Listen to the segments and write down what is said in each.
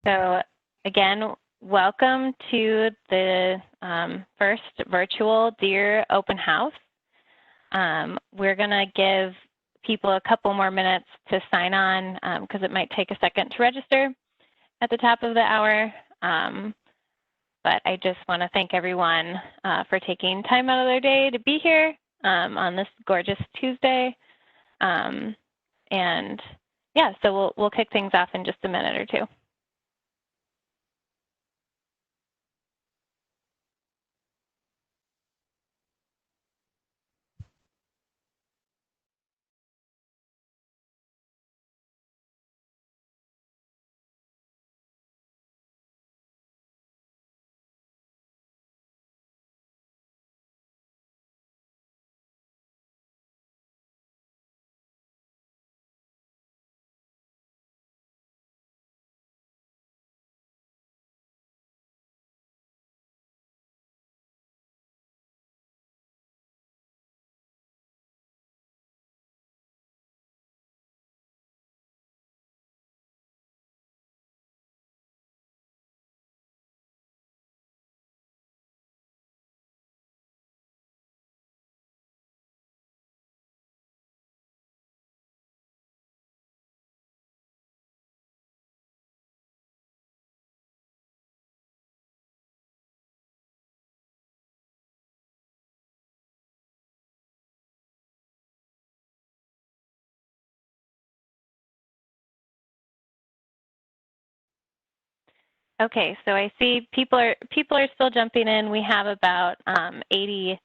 So again, welcome to the first virtual Deer Open House. We're going to give people a couple more minutes to sign on because it might take a second to register at the top of the hour. But I just want to thank everyone for taking time out of their day to be here on this gorgeous Tuesday. And yeah, so we'll kick things off in just a minute or two. Okay, so I see people are still jumping in. We have about 80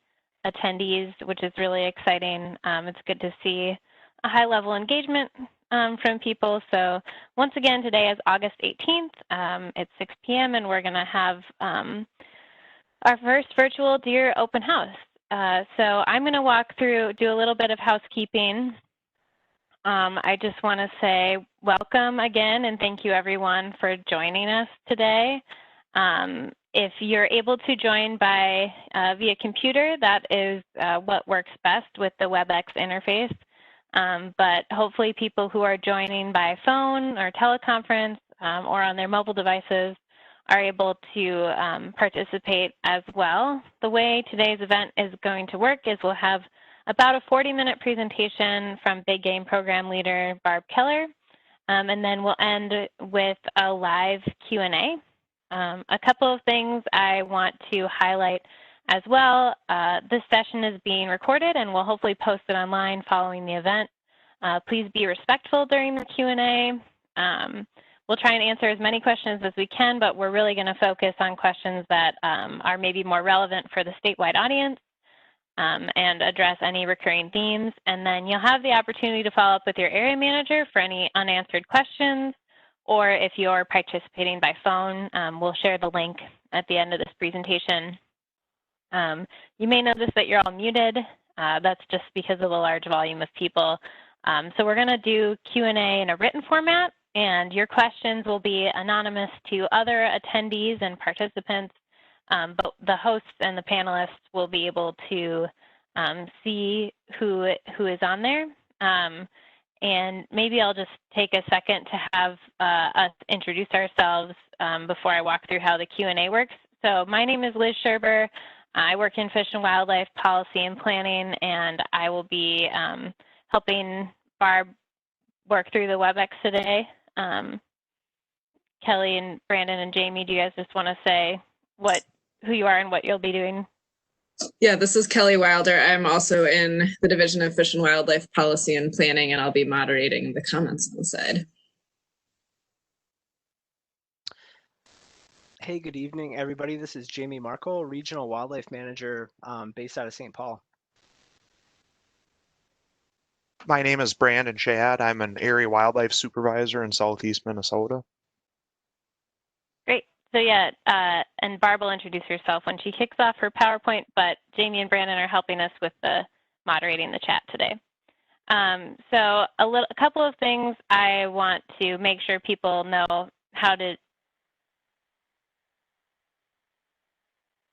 attendees, which is really exciting. It's good to see a high level engagement from people. So once again, today is August 18th. It's 6 p.m. and we're going to have our first virtual Deer Open House. So I'm going to do a little bit of housekeeping. I just want to say welcome again and thank you everyone for joining us today. If you're able to join by via computer, that is what works best with the WebEx interface. But hopefully people who are joining by phone or teleconference or on their mobile devices are able to participate as well. The way today's event is going to work is we'll have about a 40-minute presentation from Big Game Program Leader Barb Keller, and then we'll end with a live Q&A. A couple of things I want to highlight as well. This session is being recorded and we'll hopefully post it online following the event. Please be respectful during the Q&A. We'll try and answer as many questions as we can, but we're really going to focus on questions that are maybe more relevant for the statewide audience. And address any recurring themes. And then you'll have the opportunity to follow up with your area manager for any unanswered questions, or if you're participating by phone, we'll share the link at the end of this presentation. You may notice that you're all muted. That's just because of the large volume of people. So we're going to do Q&A in a written format, and your questions will be anonymous to other attendees and participants. But the hosts and the panelists will be able to see who is on there. And maybe I'll just take a second to have us introduce ourselves before I walk through how the Q&A works. So my name is Liz Scherber. I work in Fish and Wildlife Policy and Planning, and I will be helping Barb work through the WebEx today. Kelly and Brandon and Jamie, do you guys just want to say who you are and what you'll be doing? Yeah, this is Kelly Wilder. I'm also in the Division of Fish and Wildlife Policy and Planning, and I'll be moderating the comments on the side. Hey, good evening, everybody. This is Jamie Markle, Regional Wildlife Manager based out of St. Paul. My name is Brandon Shad. I'm an Area Wildlife Supervisor in Southeast Minnesota. Great. So yeah, and Barb will introduce herself when she kicks off her PowerPoint, but Jamie and Brandon are helping us with moderating the chat today. So a couple of things I want to make sure people know how to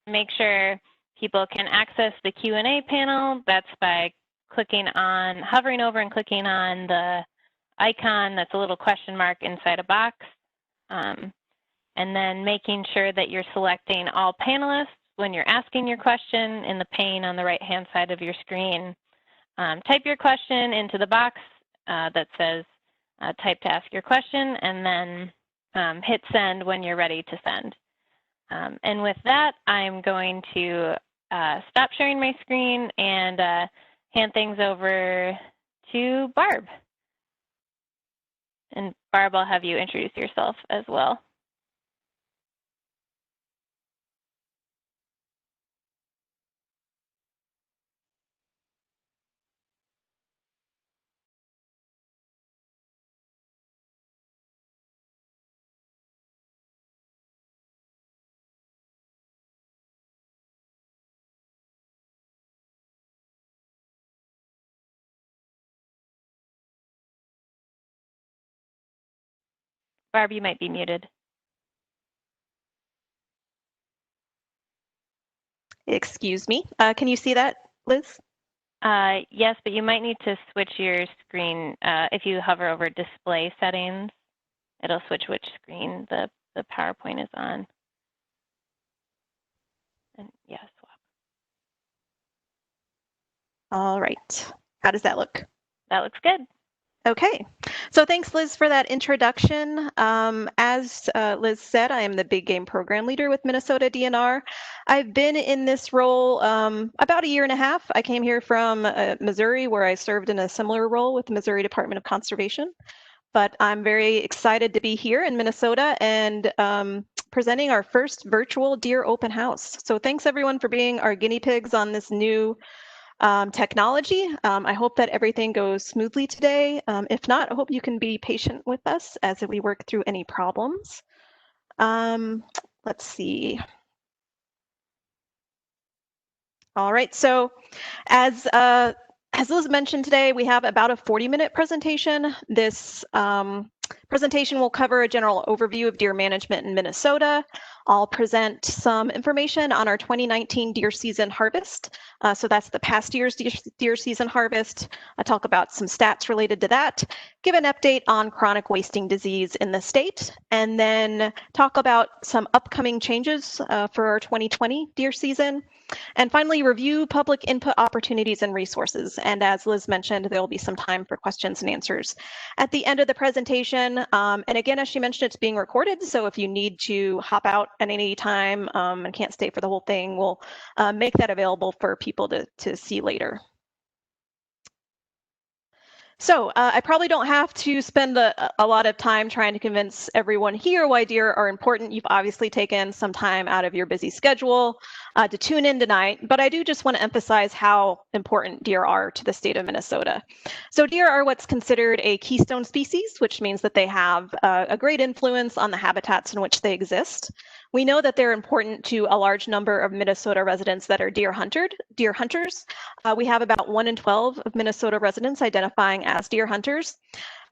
make sure people can access the Q&A panel. That's by hovering over and clicking on the icon that's a little question mark inside a box. and then making sure that you're selecting all panelists when you're asking your question in the pane on the right-hand side of your screen. Type your question into the box that says type to ask your question, and then hit send when you're ready to send. And with that, I'm going to stop sharing my screen and hand things over to Barb. And Barb, I'll have you introduce yourself as well. Barb, you might be muted. Excuse me. Can you see that, Liz? Yes, but you might need to switch your screen. If you hover over display settings, it'll switch which screen the PowerPoint is on. And yeah, swap. All right. How does that look? That looks good. Okay, so thanks, Liz, for that introduction. As Liz said, I am the Big Game Program Leader with Minnesota DNR. I've been in this role about a year and a half. I came here from Missouri, where I served in a similar role with the Missouri Department of Conservation. But I'm very excited to be here in Minnesota and presenting our first virtual deer open house. So thanks, everyone, for being our guinea pigs on this new technology. I hope that everything goes smoothly today. If not, I hope you can be patient with us as we work through any problems. Let's see. All right, so as Liz mentioned today, we have about a 40-minute presentation. This presentation will cover a general overview of deer management in Minnesota. I'll present some information on our 2019 deer season harvest. So that's the past year's deer season harvest. I'll talk about some stats related to that, give an update on chronic wasting disease in the state, and then talk about some upcoming changes for our 2020 deer season. And finally, review public input opportunities and resources. And as Liz mentioned, there will be some time for questions and answers at the end of the presentation. And again, as she mentioned, it's being recorded. So if you need to hop out at any time and can't stay for the whole thing, we'll make that available for people to see later. So I probably don't have to spend a lot of time trying to convince everyone here why deer are important. You've obviously taken some time out of your busy schedule to tune in tonight, but I do just want to emphasize how important deer are to the state of Minnesota. So deer are what's considered a keystone species, which means that they have a great influence on the habitats in which they exist. We know that they're important to a large number of Minnesota residents that are deer hunters. We have about 1 in 12 of Minnesota residents identifying as deer hunters.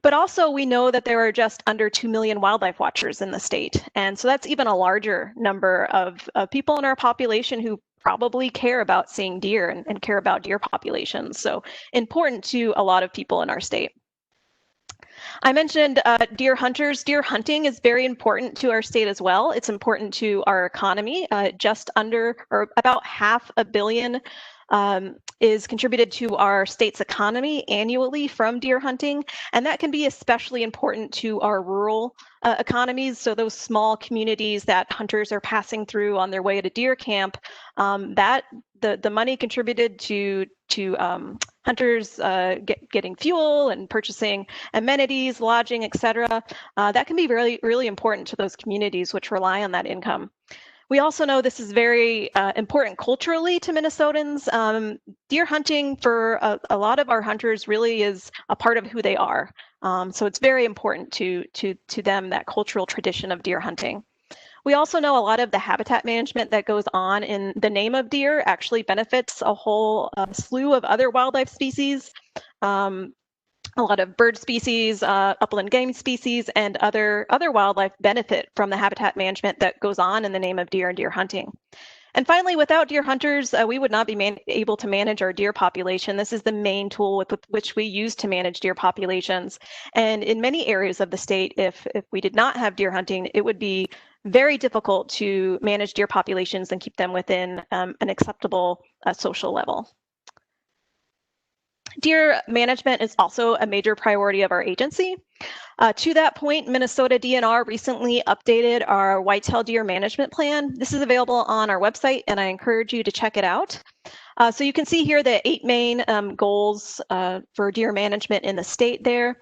But also we know that there are just under 2 million wildlife watchers in the state. And so that's even a larger number of people in our population who probably care about seeing deer and care about deer populations. So important to a lot of people in our state. I mentioned deer hunters. Deer hunting is very important to our state as well. It's important to our economy. Just under or about $500 million is contributed to our state's economy annually from deer hunting. And that can be especially important to our rural economies. So those small communities that hunters are passing through on their way to deer camp, that the money contributed to hunters getting fuel and purchasing amenities, lodging, etc. That can be really important to those communities which rely on that income. We also know this is very important culturally to Minnesotans. Deer hunting for a lot of our hunters really is a part of who they are. So it's very important to them, that cultural tradition of deer hunting. We also know a lot of the habitat management that goes on in the name of deer actually benefits a whole slew of other wildlife species. A lot of bird species, upland game species, and other wildlife benefit from the habitat management that goes on in the name of deer and deer hunting. And finally, without deer hunters, we would not be able to manage our deer population. This is the main tool with which we use to manage deer populations. And in many areas of the state, if we did not have deer hunting, it would be very difficult to manage deer populations and keep them within an acceptable social level. Deer management is also a major priority of our agency. To that point, Minnesota DNR recently updated our whitetail deer management plan. This is available on our website, and I encourage you to check it out. So you can see here the 8 main goals for deer management in the state there.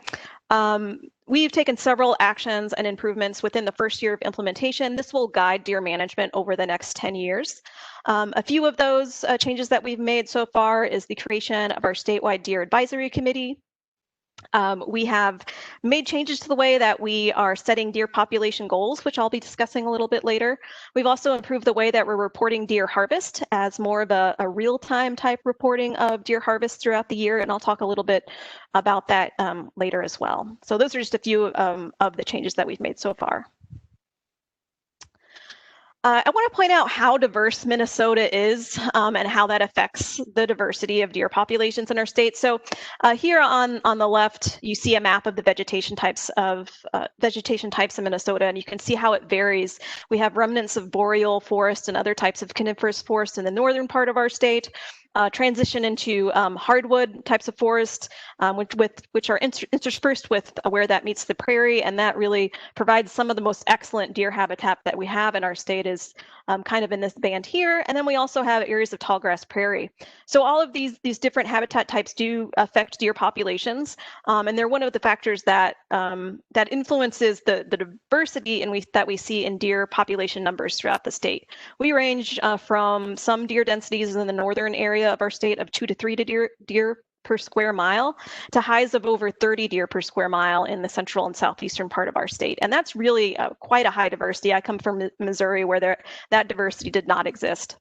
We've taken several actions and improvements within the first year of implementation. This will guide deer management over the next 10 years. A few of those changes that we've made so far is the creation of our statewide deer advisory committee. We have made changes to the way that we are setting deer population goals, which I'll be discussing a little bit later. We've also improved the way that we're reporting deer harvest as more of a real-time type reporting of deer harvest throughout the year, and I'll talk a little bit about that later as well. So those are just a few of the changes that we've made so far. I want to point out how diverse Minnesota is and how that affects the diversity of deer populations in our state. So here on the left, you see a map of the vegetation types in Minnesota, and you can see how it varies. We have remnants of boreal forest and other types of coniferous forest in the northern part of our state. Transition into hardwood types of forest, which are interspersed with where that meets the prairie, and that really provides some of the most excellent deer habitat that we have in our state is kind of in this band here. And then we also have areas of tallgrass prairie. So all of these different habitat types do affect deer populations, and they're one of the factors that that influences the diversity that we see in deer population numbers throughout the state. We range from some deer densities in the northern area of our state of 2 to 3 deer per square mile to highs of over 30 deer per square mile in the central and southeastern part of our state. And that's really quite a high diversity. I come from Missouri where that diversity did not exist.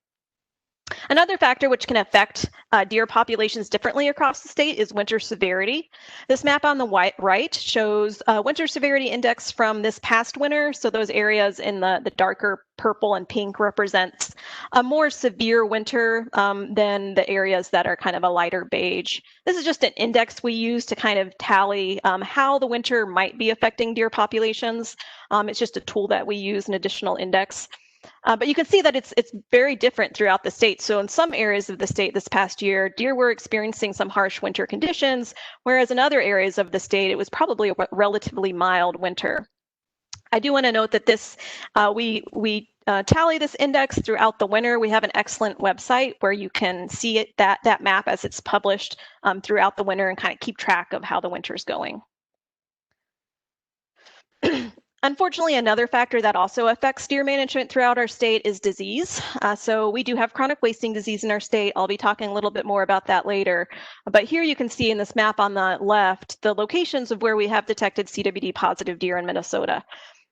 Another factor which can affect deer populations differently across the state is winter severity. This map on the right shows winter severity index from this past winter. So those areas in the darker purple and pink represents a more severe winter than the areas that are kind of a lighter beige. This is just an index we use to kind of tally how the winter might be affecting deer populations. It's just a tool that we use, an additional index. But you can see that it's very different throughout the state. So in some areas of the state this past year, deer were experiencing some harsh winter conditions, whereas in other areas of the state, it was probably a relatively mild winter. I do want to note that this we tally this index throughout the winter. We have an excellent website where you can see that map as it's published throughout the winter and kind of keep track of how the winter is going. Unfortunately, another factor that also affects deer management throughout our state is disease. So we do have chronic wasting disease in our state. I'll be talking a little bit more about that later. But here you can see in this map on the left, the locations of where we have detected CWD positive deer in Minnesota.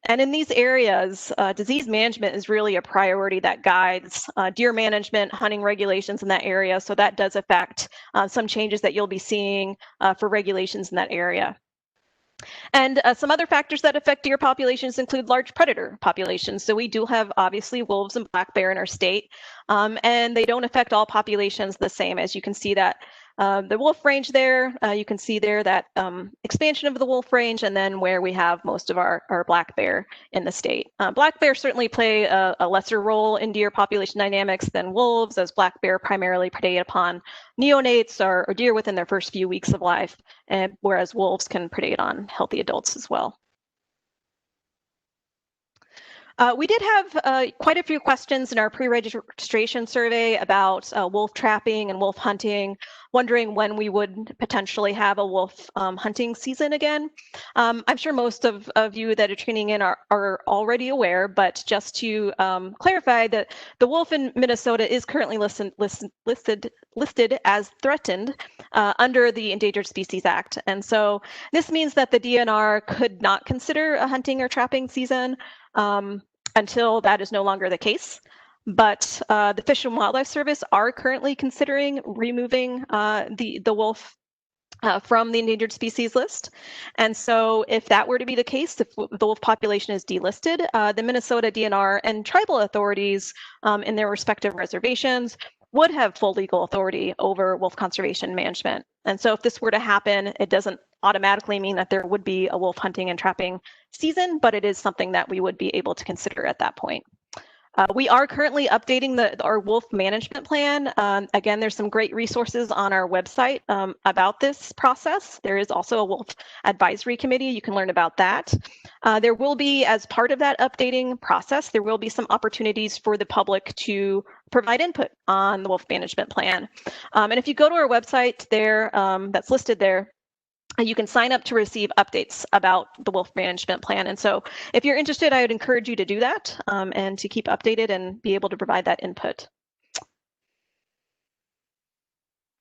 And in these areas, disease management is really a priority that guides deer management, hunting regulations in that area. So that does affect some changes that you'll be seeing for regulations in that area. And some other factors that affect deer populations include large predator populations. So we do have obviously wolves and black bear in our state, and they don't affect all populations the same. As you can see that the wolf range there, you can see there that expansion of the wolf range, and then where we have most of our black bear in the state. Black bear certainly play a lesser role in deer population dynamics than wolves, as black bear primarily predate upon neonates or deer within their first few weeks of life, and whereas wolves can predate on healthy adults as well. We did have quite a few questions in our pre-registration survey about wolf trapping and wolf hunting, wondering when we would potentially have a wolf hunting season again. I'm sure most of you that are tuning in are already aware, but just to clarify that the wolf in Minnesota is currently listed as threatened under the Endangered Species Act. And so this means that the DNR could not consider a hunting or trapping season until that is no longer the case. But the Fish and Wildlife Service are currently considering removing the wolf from the endangered species list. And so if that were to be the case, if the wolf population is delisted, the Minnesota DNR and tribal authorities in their respective reservations would have full legal authority over wolf conservation management. And so if this were to happen, it doesn't automatically mean that there would be a wolf hunting and trapping season, but it is something that we would be able to consider at that point. We are currently updating our wolf management plan. Again, there's some great resources on our website about this process. There is also a wolf advisory committee. You can learn about that. There will be, as part of that updating process, there will be some opportunities for the public to provide input on the wolf management plan. And if you go to our website there, that's listed there, you can sign up to receive updates about the wolf management plan. And so if you're interested, I would encourage you to do that and to keep updated and be able to provide that input.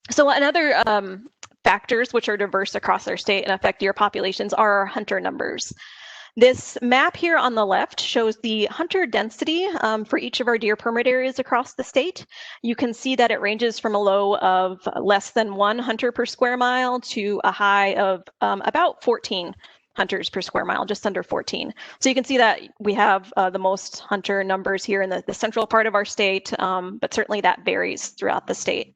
So another factors which are diverse across our state and affect deer populations are our hunter numbers. This map here on the left shows the hunter density for each of our deer permit areas across the state. You can see that it ranges from a low of less than 1 hunter per square mile to a high of about 14 hunters per square mile, just under 14. So you can see that we have the most hunter numbers here in the central part of our state, but certainly that varies throughout the state.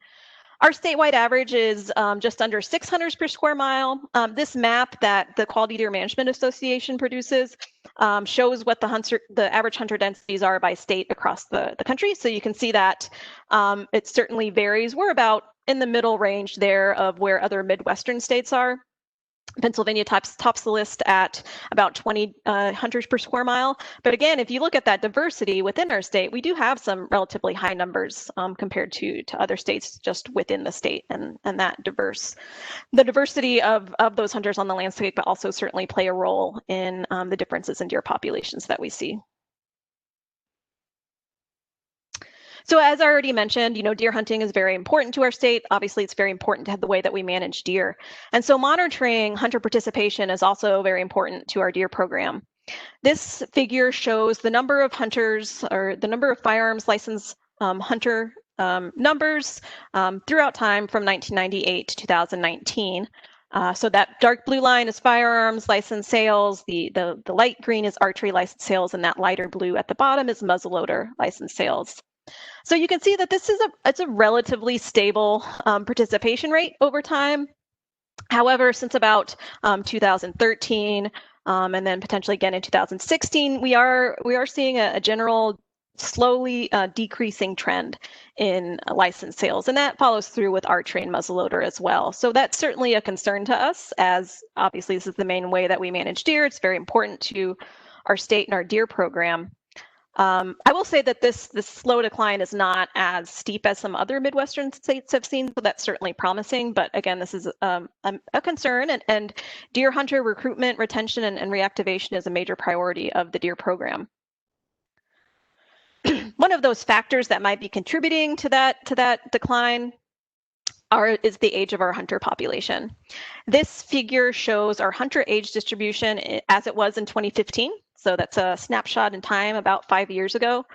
Our statewide average is just under 6 hunters per square mile. This map that the Quality Deer Management Association produces shows what the average hunter densities are by state across the country. So you can see that it certainly varies. We're about in the middle range there of where other Midwestern states are. Pennsylvania tops the list at about 20 hunters per square mile. But again, if you look at that diversity within our state, we do have some relatively high numbers compared to other states just within the state and that diverse. The diversity of those hunters on the landscape also certainly play a role in the differences in deer populations that we see. So as I already mentioned, deer hunting is very important to our state. Obviously, it's very important to have the way that we manage deer. And so monitoring hunter participation is also very important to our deer program. This figure shows the number of hunters or the number of firearms license hunter numbers throughout time from 1998 to 2019. So that dark blue line is firearms license sales, the light green is archery license sales, and that lighter blue at the bottom is muzzleloader license sales. So you can see that it's a relatively stable participation rate over time. However, since about 2013 and then potentially again in 2016, we are seeing a general slowly decreasing trend in license sales, and that follows through with archery and muzzleloader as well. So that's certainly a concern to us, as obviously this is the main way that we manage deer. It's very important to our state and our deer program. I will say that this slow decline is not as steep as some other Midwestern states have seen, so that's certainly promising. But again, this is a concern, and deer hunter recruitment, retention, and reactivation is a major priority of the deer program. One of those factors that might be contributing to that decline is the age of our hunter population. This figure shows our hunter age distribution as it was in 2015. So that's a snapshot in time about 5 years ago.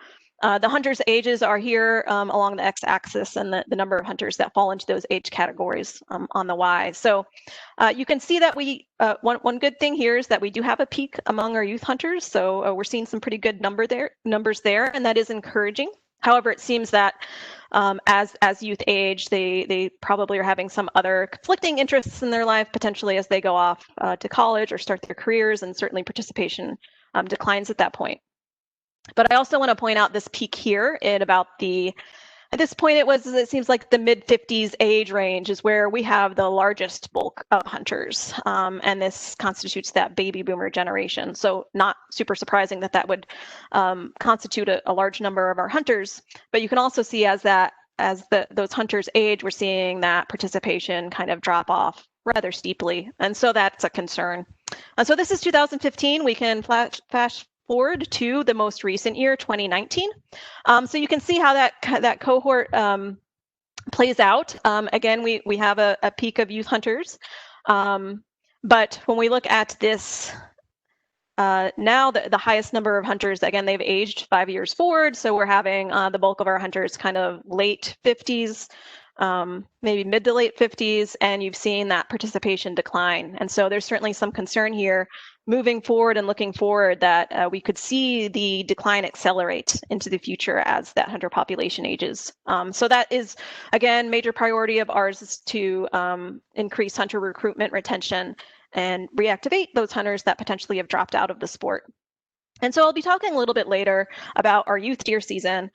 The hunters' ages are here along the x-axis, and the number of hunters that fall into those age categories on the y. So you can see that one good thing here is that we do have a peak among our youth hunters. So we're seeing some pretty good numbers there, and that is encouraging. However, it seems that as youth age, they probably are having some other conflicting interests in their life, potentially as they go off to college or start their careers, and certainly participation declines at that point. But I also want to point out this peak here at this point it seems like the mid-50s age range is where we have the largest bulk of hunters, and this constitutes that baby boomer generation. So not super surprising that would constitute a large number of our hunters. But you can also see as those hunters age, we're seeing that participation kind of drop off rather steeply, and so that's a concern. So this is 2015. We can flash forward to the most recent year, 2019. So you can see how that cohort plays out. Again, we have a peak of youth hunters, but when we look at this now, the highest number of hunters, again, they've aged 5 years forward. So we're having the bulk of our hunters kind of late 50s, maybe mid to late 50s, and you've seen that participation decline. And so there's certainly some concern here moving forward and looking forward that we could see the decline accelerate into the future as that hunter population ages. So that is, again, major priority of ours is to increase hunter recruitment, retention, and reactivate those hunters that potentially have dropped out of the sport. And so I'll be talking a little bit later about our youth deer season.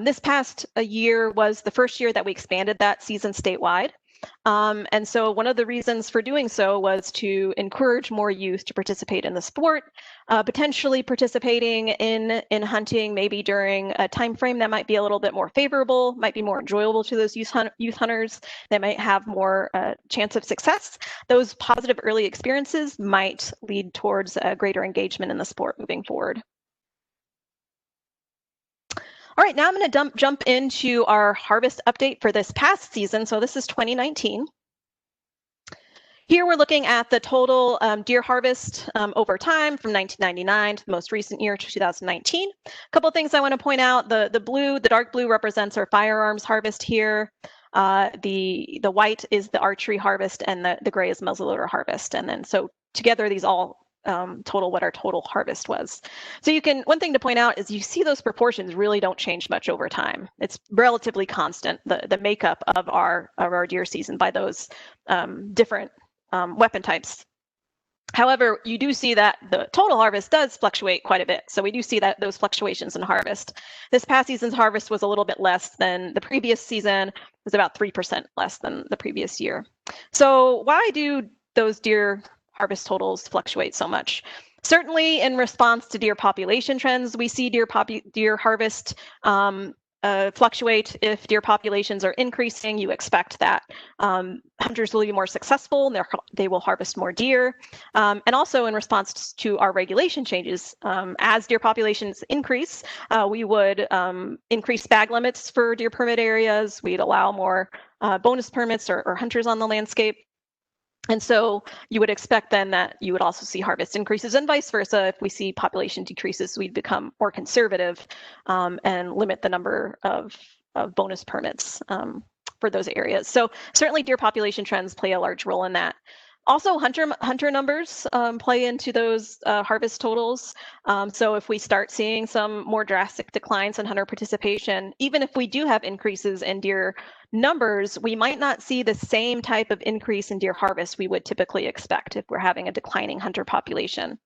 This past year was the first year that we expanded that season statewide. And so one of the reasons for doing so was to encourage more youth to participate in the sport, potentially participating in hunting maybe during a time frame that might be a little bit more favorable, might be more enjoyable to those youth hunters. They might have more chance of success. Those positive early experiences might lead towards greater engagement in the sport moving forward. All right, now I'm going to jump into our harvest update for this past season. So this is 2019. Here we're looking at the total deer harvest over time from 1999 to the most recent year, 2019. A couple of things I want to point out. The dark blue represents our firearms harvest here. The white is the archery harvest, and the gray is muzzleloader harvest. And then so together these all total what our total harvest was. So one thing to point out is you see those proportions really don't change much over time. It's relatively constant, the makeup of our deer season by those different weapon types. However, you do see that the total harvest does fluctuate quite a bit. So we do see that those fluctuations in harvest. This past season's harvest was a little bit less than the previous season. It was about 3% less than the previous year. So why do those deer harvest totals fluctuate so much? Certainly in response to deer population trends, we see deer harvest fluctuate. If deer populations are increasing, you expect that hunters will be more successful and they will harvest more deer. And also in response to our regulation changes, as deer populations increase, we would increase bag limits for deer permit areas. We'd allow more bonus permits or hunters on the landscape. And so you would expect then that you would also see harvest increases, and vice versa. If we see population decreases, we'd become more conservative and limit the number of bonus permits for those areas. So certainly deer population trends play a large role in that. Also, hunter numbers play into those harvest totals. So if we start seeing some more drastic declines in hunter participation, even if we do have increases in deer numbers, we might not see the same type of increase in deer harvest we would typically expect if we're having a declining hunter population.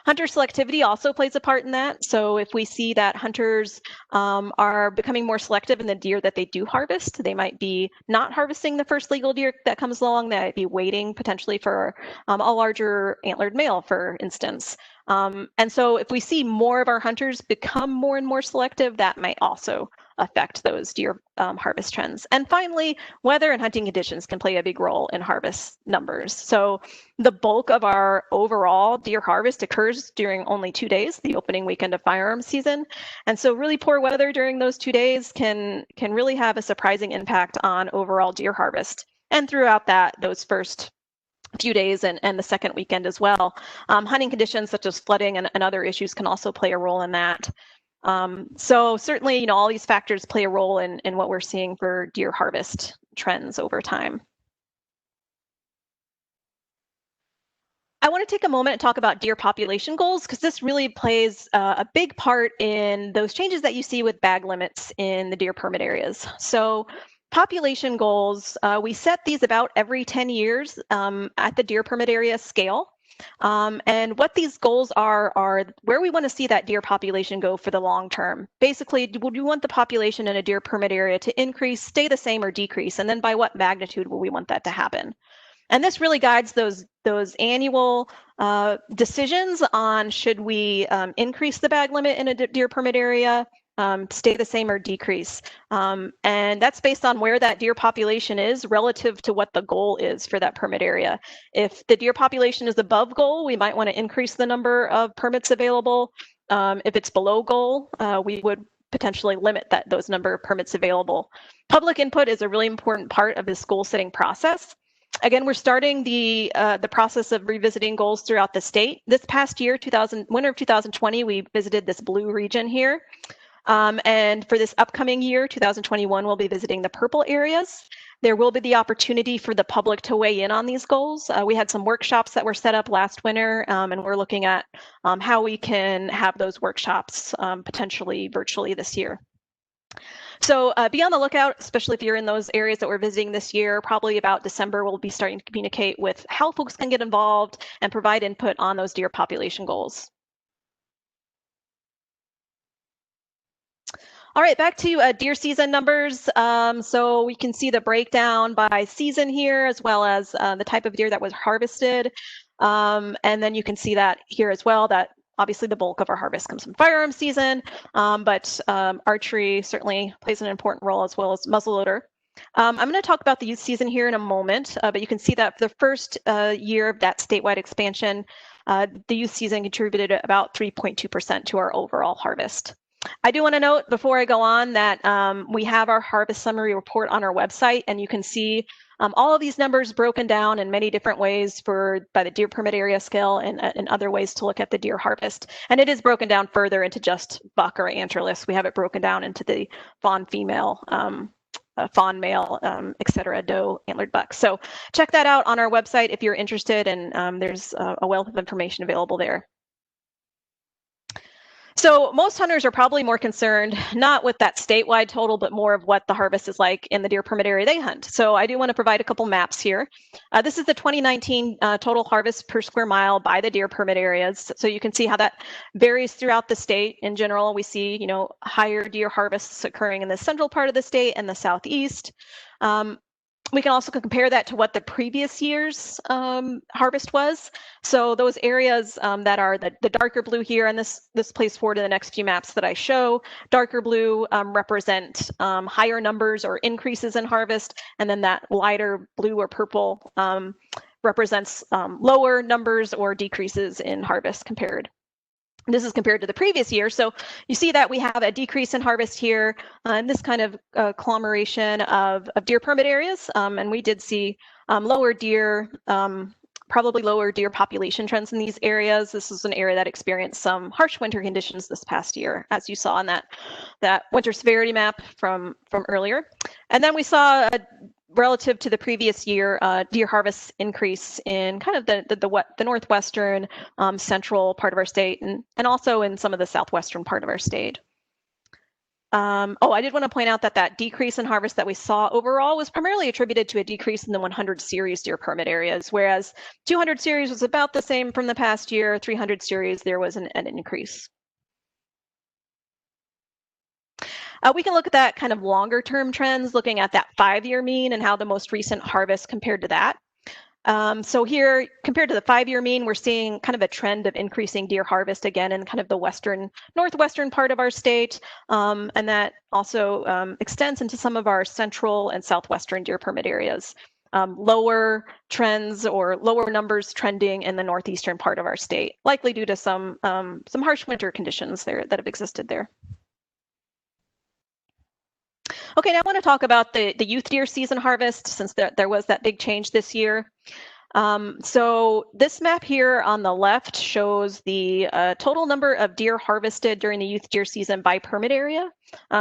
Hunter selectivity also plays a part in that. So if we see that hunters are becoming more selective in the deer that they do harvest, they might be not harvesting the first legal deer that comes along. They might be waiting potentially for a larger antlered male, for instance. And so if we see more of our hunters become more and more selective, that might also affect those deer harvest trends. And finally, weather and hunting conditions can play a big role in harvest numbers. So the bulk of our overall deer harvest occurs during only 2 days, the opening weekend of firearms season. And so really poor weather during those 2 days can really have a surprising impact on overall deer harvest. And throughout those first few days and the second weekend as well. Hunting conditions such as flooding and other issues can also play a role in that. So certainly, all these factors play a role in what we're seeing for deer harvest trends over time. I want to take a moment and talk about deer population goals, because this really plays a big part in those changes that you see with bag limits in the deer permit areas. So population goals, we set these about every 10 years at the deer permit area scale. And what these goals are where we want to see that deer population go for the long term. Basically, would we want the population in a deer permit area to increase, stay the same, or decrease? And then by what magnitude will we want that to happen? And this really guides those annual decisions on should we increase the bag limit in a deer permit area, stay the same, or decrease. And that's based on where that deer population is relative to what the goal is for that permit area. If the deer population is above goal, we might want to increase the number of permits available. If it's below goal, we would potentially limit those number of permits available. Public input is a really important part of this goal setting process. Again, we're starting the process of revisiting goals throughout the state. This past year, winter of 2020, we visited this blue region here. And for this upcoming year, 2021, we'll be visiting the purple areas. There will be the opportunity for the public to weigh in on these goals. We had some workshops that were set up last winter, and we're looking at how we can have those workshops potentially virtually this year. So be on the lookout, especially if you're in those areas that we're visiting this year. Probably about December, we'll be starting to communicate with how folks can get involved and provide input on those deer population goals. All right, back to deer season numbers. So we can see the breakdown by season here, as well as the type of deer that was harvested. And then you can see that here as well, that obviously the bulk of our harvest comes from firearm season, but archery certainly plays an important role, as well as muzzleloader. I'm going to talk about the youth season here in a moment, but you can see that for the first year of that statewide expansion, the youth season contributed about 3.2% to our overall harvest. I do want to note before I go on that we have our harvest summary report on our website, and you can see all of these numbers broken down in many different ways by the deer permit area scale and other ways to look at the deer harvest. And it is broken down further into just buck or antlerless. We have it broken down into the fawn female, fawn male, et cetera, doe antlered bucks. So check that out on our website if you're interested, and there's a wealth of information available there. So most hunters are probably more concerned not with that statewide total, but more of what the harvest is like in the deer permit area they hunt. So I do want to provide a couple maps here. This is the 2019 total harvest per square mile by the deer permit areas. So you can see how that varies throughout the state. In general, we see, higher deer harvests occurring in the central part of the state and the southeast. We can also compare that to what the previous year's harvest was. So those areas that are the darker blue here, and this plays forward to the next few maps that I show, darker blue represent higher numbers or increases in harvest, and then that lighter blue or purple represents lower numbers or decreases in harvest compared. This is compared to the previous year. So you see that we have a decrease in harvest here in this kind of conglomeration of deer permit areas. And we did see lower deer, probably lower deer population trends in these areas. This is an area that experienced some harsh winter conditions this past year, as you saw in that winter severity map from earlier. And then we saw relative to the previous year, deer harvest increase in kind of the northwestern, central part of our state, and also in some of the southwestern part of our state. I did want to point out that decrease in harvest that we saw overall was primarily attributed to a decrease in the 100 series deer permit areas, whereas 200 series was about the same from the past year. 300 series, there was an increase. We can look at that kind of longer term trends, looking at that 5-year mean and how the most recent harvest compared to that. So here, compared to the 5-year mean, we're seeing kind of a trend of increasing deer harvest again in kind of the northwestern part of our state. And that also extends into some of our central and southwestern deer permit areas. Lower trends or lower numbers trending in the northeastern part of our state, likely due to some harsh winter conditions there that have existed there. Okay, now I want to talk about the youth deer season harvest, since there was that big change this year. So this map here on the left shows the total number of deer harvested during the youth deer season by permit area.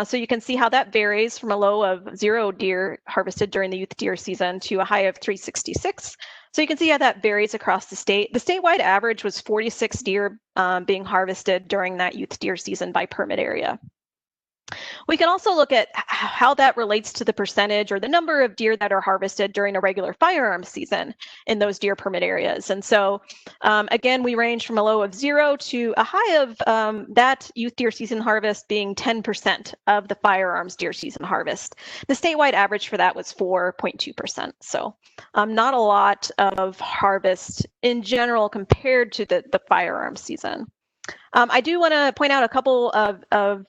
So you can see how that varies from a low of 0 deer harvested during the youth deer season to a high of 366. So you can see how that varies across the state. The statewide average was 46 deer being harvested during that youth deer season by permit area. We can also look at how that relates to the percentage or the number of deer that are harvested during a regular firearm season in those deer permit areas. And so, again, we range from a low of 0 to a high of that youth deer season harvest being 10% of the firearms deer season harvest. The statewide average for that was 4.2%. So not a lot of harvest in general compared to the firearm season. I do want to point out a couple of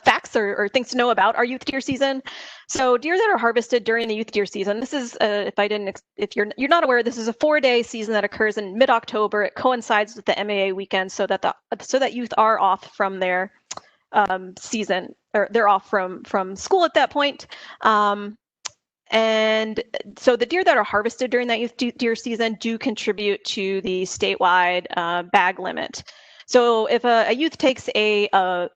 facts or things to know about our youth deer season. So deer that are harvested during the youth deer season, this is if you're not aware, this is a 4-day season that occurs in mid-October. It coincides with the MAA weekend, so that youth are off from their season, or they're off from school at that point. And so the deer that are harvested during that youth deer season do contribute to the statewide bag limit. So if a youth takes a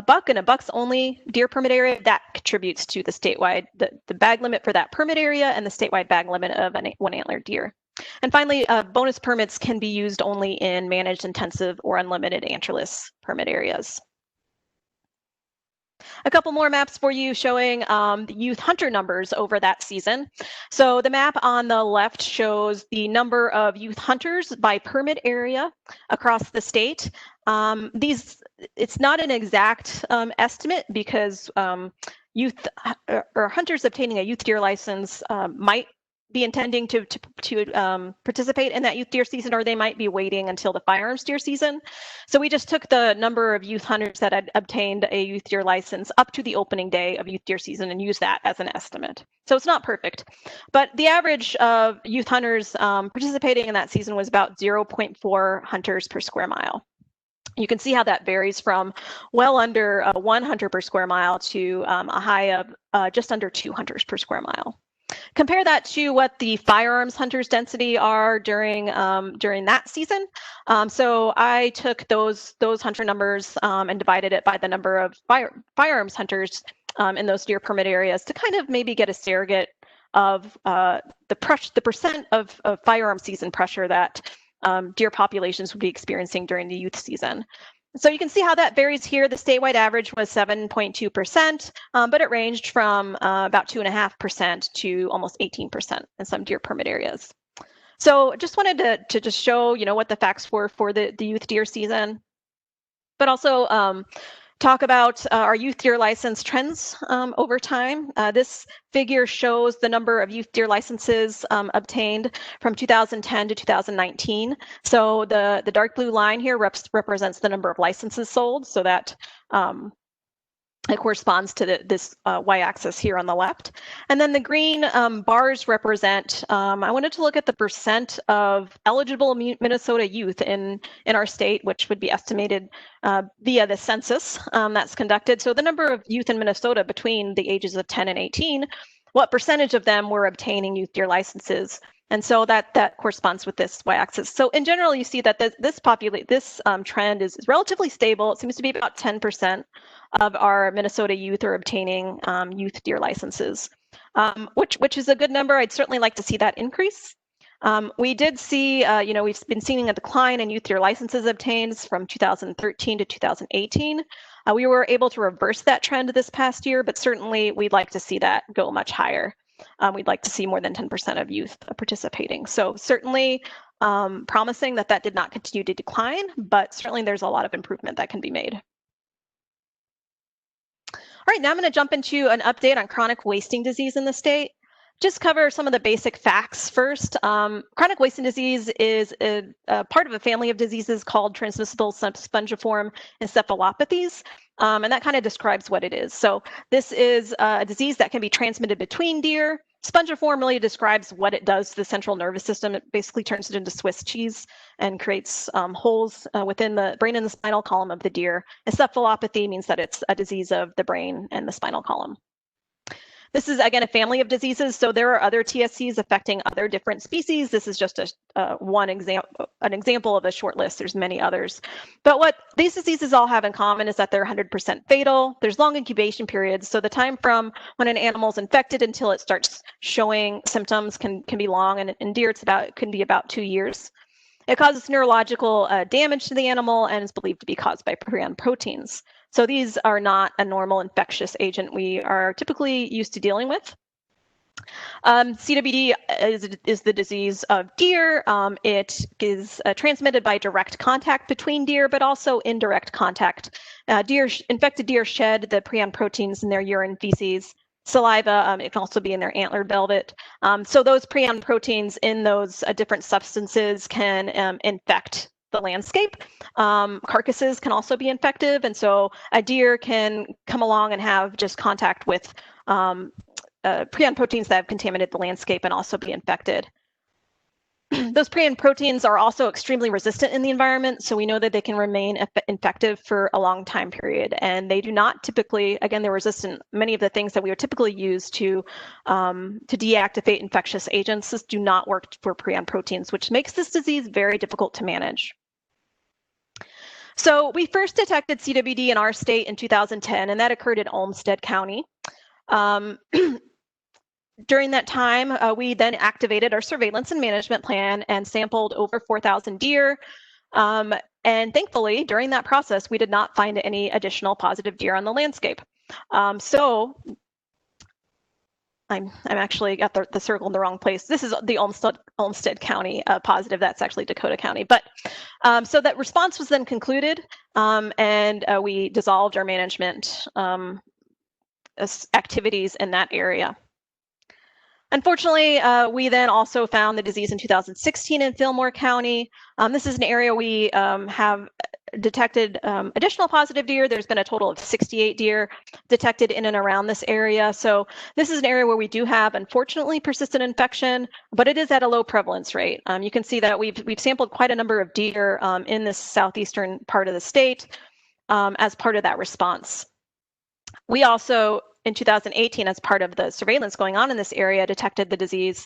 buck in a bucks only deer permit area, that contributes to the statewide, the bag limit for that permit area and the statewide bag limit of one antler deer. And finally, bonus permits can be used only in managed intensive or unlimited antlerless permit areas. A couple more maps for you showing the youth hunter numbers over that season. So the map on the left shows the number of youth hunters by permit area across the state. It's not an exact estimate because youth or hunters obtaining a youth deer license might be intending to participate in that youth deer season, or they might be waiting until the firearms deer season. So we just took the number of youth hunters that had obtained a youth deer license up to the opening day of youth deer season and used that as an estimate. So it's not perfect, but the average of youth hunters participating in that season was about 0.4 hunters per square mile. You can see how that varies from well under 1 hunter per square mile to a high of just under 2 hunters per square mile. Compare that to what the firearms hunters density are during that season. So I took those hunter numbers and divided it by the number of firearms hunters in those deer permit areas to kind of maybe get a surrogate of the percent of firearm season pressure that deer populations would be experiencing during the youth season. So you can see how that varies here. The statewide average was 7.2%, but it ranged from about 2.5% to almost 18% in some deer permit areas. So just wanted to just show, what the facts were for the youth deer season, but also talk about our youth deer license trends over time. This figure shows the number of youth deer licenses obtained from 2010 to 2019. So the dark blue line here represents the number of licenses sold. So that it corresponds to this y-axis here on the left. And then the green bars represent, I wanted to look at the percent of eligible Minnesota youth in our state, which would be estimated via the census that's conducted. So the number of youth in Minnesota between the ages of 10 and 18, what percentage of them were obtaining youth deer licenses? And so that corresponds with this y-axis. So in general, you see that this trend is relatively stable. It seems to be about 10% of our Minnesota youth are obtaining youth deer licenses, which is a good number. I'd certainly like to see that increase. We did see, we've been seeing a decline in youth deer licenses obtained from 2013 to 2018. We were able to reverse that trend this past year, but certainly we'd like to see that go much higher. We'd like to see more than 10% of youth participating. So certainly promising that did not continue to decline, but certainly there's a lot of improvement that can be made. All right, now I'm going to jump into an update on chronic wasting disease in the state. Just cover some of the basic facts first. Chronic wasting disease is a part of a family of diseases called transmissible spongiform encephalopathies, and that kind of describes what it is. So this is a disease that can be transmitted between deer. Spongiform really describes what it does to the central nervous system. It basically turns it into Swiss cheese and creates holes within the brain and the spinal column of the deer. Encephalopathy means that it's a disease of the brain and the spinal column. This is, again, a family of diseases, so there are other TSCs affecting other different species. This is just an example of a short list. There's many others. But what these diseases all have in common is that they're 100% fatal. There's long incubation periods, so the time from when an animal is infected until it starts showing symptoms can be long, and in deer it can be about 2 years. It causes neurological damage to the animal and is believed to be caused by prion proteins. So these are not a normal infectious agent we are typically used to dealing with. CWD is the disease of deer. It is transmitted by direct contact between deer, but also indirect contact. Infected deer shed the prion proteins in their urine, feces, saliva. It can also be in their antler velvet. So those prion proteins in those different substances can infect the landscape. Carcasses can also be infective, and so a deer can come along and have just contact with prion proteins that have contaminated the landscape and also be infected. Those prion proteins are also extremely resistant in the environment, so we know that they can remain infective for a long time period, and they do not typically, again, they're resistant. Many of the things that we would typically use to deactivate infectious agents do not work for prion proteins, which makes this disease very difficult to manage. So we first detected CWD in our state in 2010, and that occurred in Olmsted County. During that time, we then activated our surveillance and management plan and sampled over 4,000 deer. And thankfully, during that process, we did not find any additional positive deer on the landscape. So I'm actually got the circle in the wrong place. This is the Olmsted County positive. That's actually Dakota County. But so that response was then concluded, and we dissolved our management activities in that area. Unfortunately, we then also found the disease in 2016 in Fillmore County. This is an area we have detected additional positive deer. There's been a total of 68 deer detected in and around this area. So this is an area where we do have, unfortunately, persistent infection, but it is at a low prevalence rate. You can see that we've sampled quite a number of deer in this southeastern part of the state as part of that response. We also, in 2018, as part of the surveillance going on in this area, detected the disease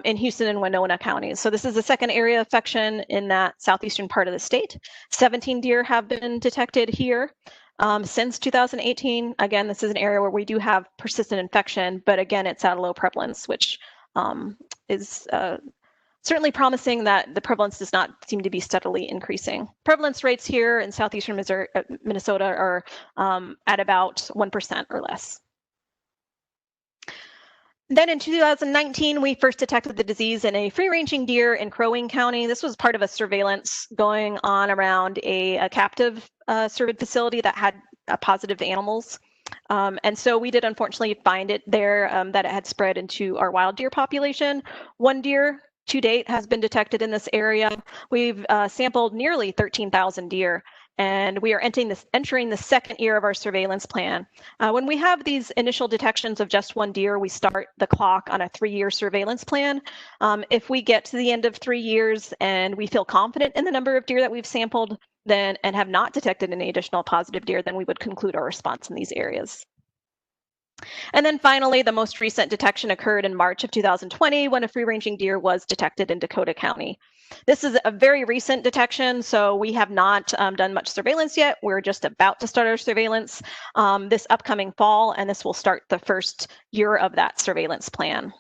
in Houston and Winona counties. So this is the second area of infection in that southeastern part of the state. 17 deer have been detected here since 2018. Again, this is an area where we do have persistent infection, but again, it's at a low prevalence, which is certainly promising that the prevalence does not seem to be steadily increasing. Prevalence rates here in southeastern Minnesota are at about 1% or less. Then in 2019, we first detected the disease in a free-ranging deer in Crow Wing County. This was part of a surveillance going on around a captive cervid facility that had positive animals. And so we did unfortunately find it there that it had spread into our wild deer population. One deer to date has been detected in this area. We've sampled nearly 13,000 deer, and we are entering the second year of our surveillance plan. When we have these initial detections of just one deer, we start the clock on a 3-year surveillance plan. If we get to the end of 3 years and we feel confident in the number of deer that we've sampled, then and have not detected any additional positive deer, then we would conclude our response in these areas. And then finally, the most recent detection occurred in March of 2020 when a free-ranging deer was detected in Dakota County. This is a very recent detection, so we have not done much surveillance yet. We're just about to start our surveillance this upcoming fall, and this will start the first year of that surveillance plan.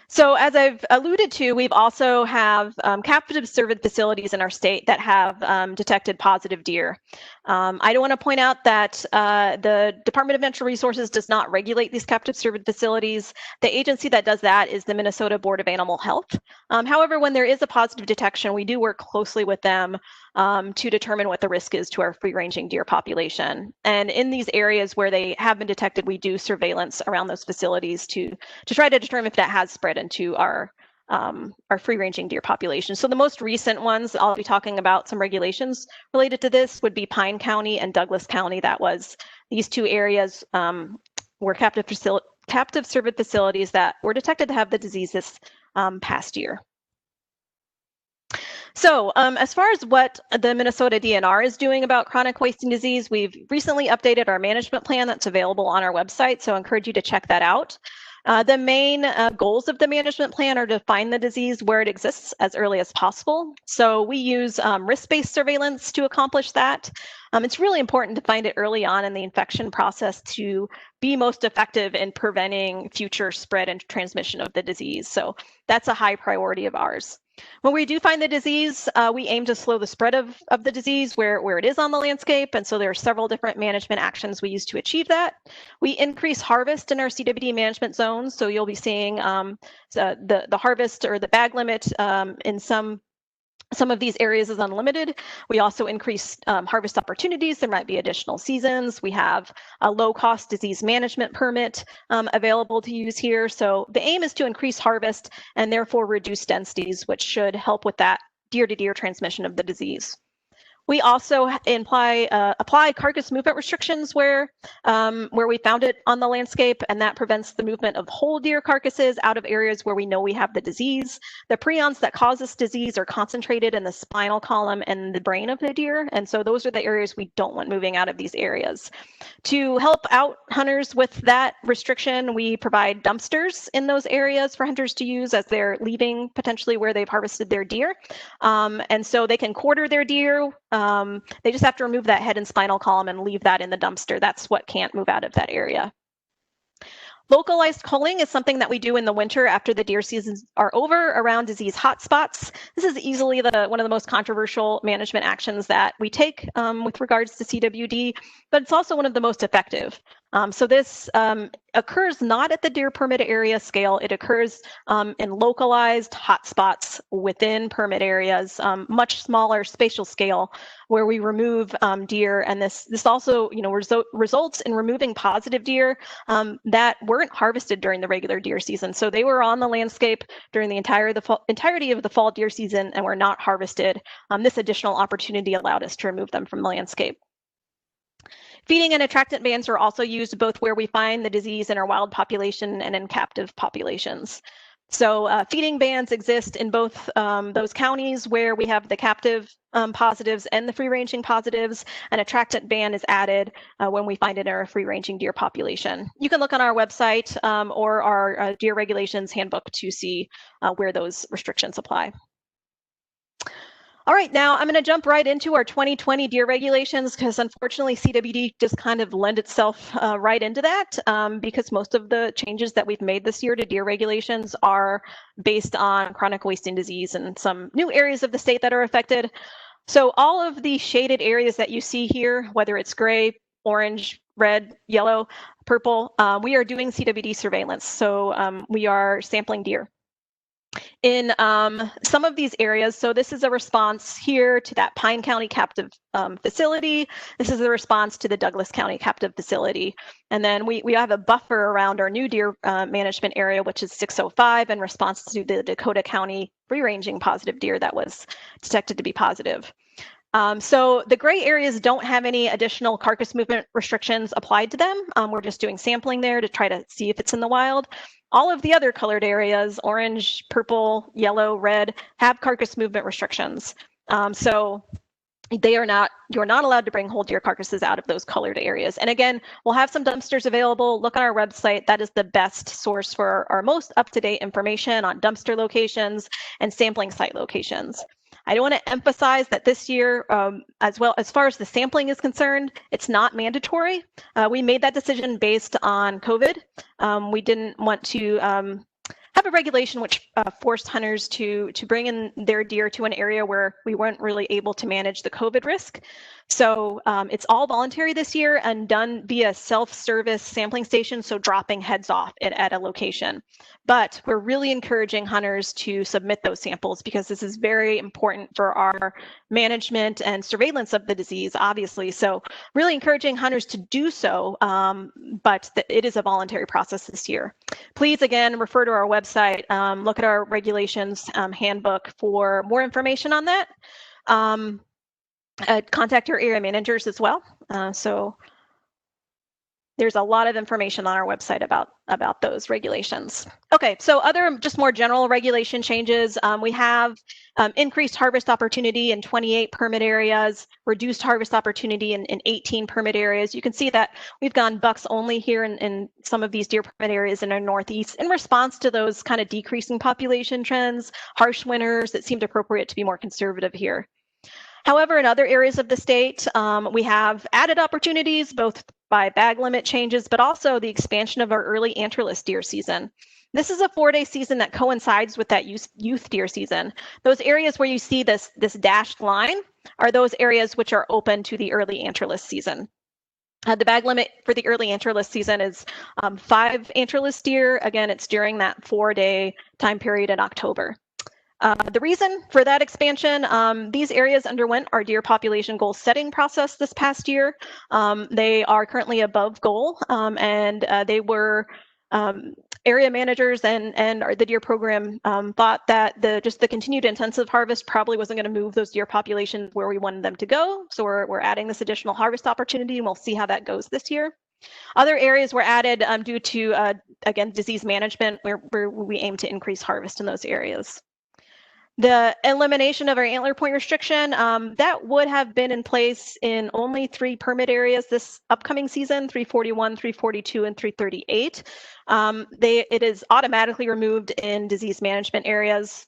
So as I've alluded to, we've also have captive cervid facilities in our state that have detected positive deer. I do want to point out that the Department of Natural Resources does not regulate these captive cervid facilities. The agency that does that is the Minnesota Board of Animal Health. However, when there is a positive detection, we do work closely with them to determine what the risk is to our free-ranging deer population. And in these areas where they have been detected, we do surveillance around those facilities to try to determine if that has spread into our free-ranging deer population. So the most recent ones, I'll be talking about some regulations related to this, would be Pine County and Douglas County. That was these two areas were captive cervid facilities that were detected to have the disease this past year. So as far as what the Minnesota DNR is doing about chronic wasting disease, we've recently updated our management plan that's available on our website, so I encourage you to check that out. The main goals of the management plan are to find the disease where it exists as early as possible. So we use risk-based surveillance to accomplish that. It's really important to find it early on in the infection process to be most effective in preventing future spread and transmission of the disease. So that's a high priority of ours. When we do find the disease, we aim to slow the spread of the disease where it is on the landscape. And so there are several different management actions we use to achieve that. We increase harvest in our CWD management zones. So you'll be seeing the harvest or the bag limit in some of these areas is unlimited. We also increase harvest opportunities. There might be additional seasons. We have a low-cost disease management permit available to use here. So the aim is to increase harvest and therefore reduce densities, which should help with that deer-to-deer transmission of the disease. We also apply carcass movement restrictions where we found it on the landscape, and that prevents the movement of whole deer carcasses out of areas where we know we have the disease. The prions that cause this disease are concentrated in the spinal column and the brain of the deer, and so those are the areas we don't want moving out of these areas. To help out hunters with that restriction, we provide dumpsters in those areas for hunters to use as they're leaving potentially where they've harvested their deer, and so they can quarter their deer. They just have to remove that head and spinal column and leave that in the dumpster. That's what can't move out of that area. Localized culling is something that we do in the winter after the deer seasons are over around disease hotspots. This is easily one of the most controversial management actions that we take with regards to CWD, but it's also one of the most effective. So this occurs not at the deer permit area scale. It occurs in localized hotspots within permit areas, much smaller spatial scale, where we remove deer. And this also, results in removing positive deer that weren't harvested during the regular deer season. So they were on the landscape during the entirety of the fall deer season and were not harvested. This additional opportunity allowed us to remove them from the landscape. Feeding and attractant bans are also used both where we find the disease in our wild population and in captive populations. So feeding bans exist in both those counties where we have the captive positives and the free-ranging positives. An attractant ban is added when we find it in our free-ranging deer population. You can look on our website or our deer regulations handbook to see where those restrictions apply. All right, now I'm going to jump right into our 2020 deer regulations because unfortunately CWD just kind of lend itself right into that because most of the changes that we've made this year to deer regulations are based on chronic wasting disease and some new areas of the state that are affected. So all of the shaded areas that you see here, whether it's gray, orange, red, yellow, purple, we are doing CWD surveillance. So we are sampling deer in some of these areas. So this is a response here to that Pine County captive facility. This is a response to the Douglas County captive facility. And then we have a buffer around our new deer management area, which is 605 in response to the Dakota County free-ranging positive deer that was detected to be positive. So the gray areas don't have any additional carcass movement restrictions applied to them. We're just doing sampling there to try to see if it's in the wild. All of the other colored areas, orange, purple, yellow, red, have carcass movement restrictions. So you're not allowed to bring whole deer carcasses out of those colored areas. And again, we'll have some dumpsters available. Look on our website. That is the best source for our most up-to-date information on dumpster locations and sampling site locations. I want to emphasize that this year, as far as the sampling is concerned, it's not mandatory. We made that decision based on COVID. We didn't want to have a regulation which forced hunters to bring in their deer to an area where we weren't really able to manage the COVID risk. So it's all voluntary this year and done via self-service sampling station, so dropping heads off at a location. But we're really encouraging hunters to submit those samples because this is very important for our management and surveillance of the disease, obviously. So really encouraging hunters to do so, but it is a voluntary process this year. Please, again, refer to our website, look at our regulations handbook for more information on that. Contact your area managers as well. So there's a lot of information on our website about those regulations. Okay, so other just more general regulation changes. We have increased harvest opportunity in 28 permit areas, reduced harvest opportunity in 18 permit areas. You can see that we've gone bucks only here in some of these deer permit areas in our Northeast in response to those kind of decreasing population trends, harsh winters. It seemed appropriate to be more conservative here. However, in other areas of the state, we have added opportunities both by bag limit changes, but also the expansion of our early antlerless deer season. This is a 4-day season that coincides with that youth deer season. Those areas where you see this dashed line are those areas which are open to the early antlerless season. The bag limit for the early antlerless season is 5 antlerless deer. Again, it's during that 4-day time period in October. The reason for that expansion, these areas underwent our deer population goal setting process this past year. They are currently above goal, and they were area managers and the deer program thought that the continued intensive harvest probably wasn't going to move those deer populations where we wanted them to go. So we're adding this additional harvest opportunity, and we'll see how that goes this year. Other areas were added due to, again, disease management, where we aim to increase harvest in those areas. The elimination of our antler point restriction, that would have been in place in only 3 permit areas this upcoming season, 341, 342, and 338. It is automatically removed in disease management areas.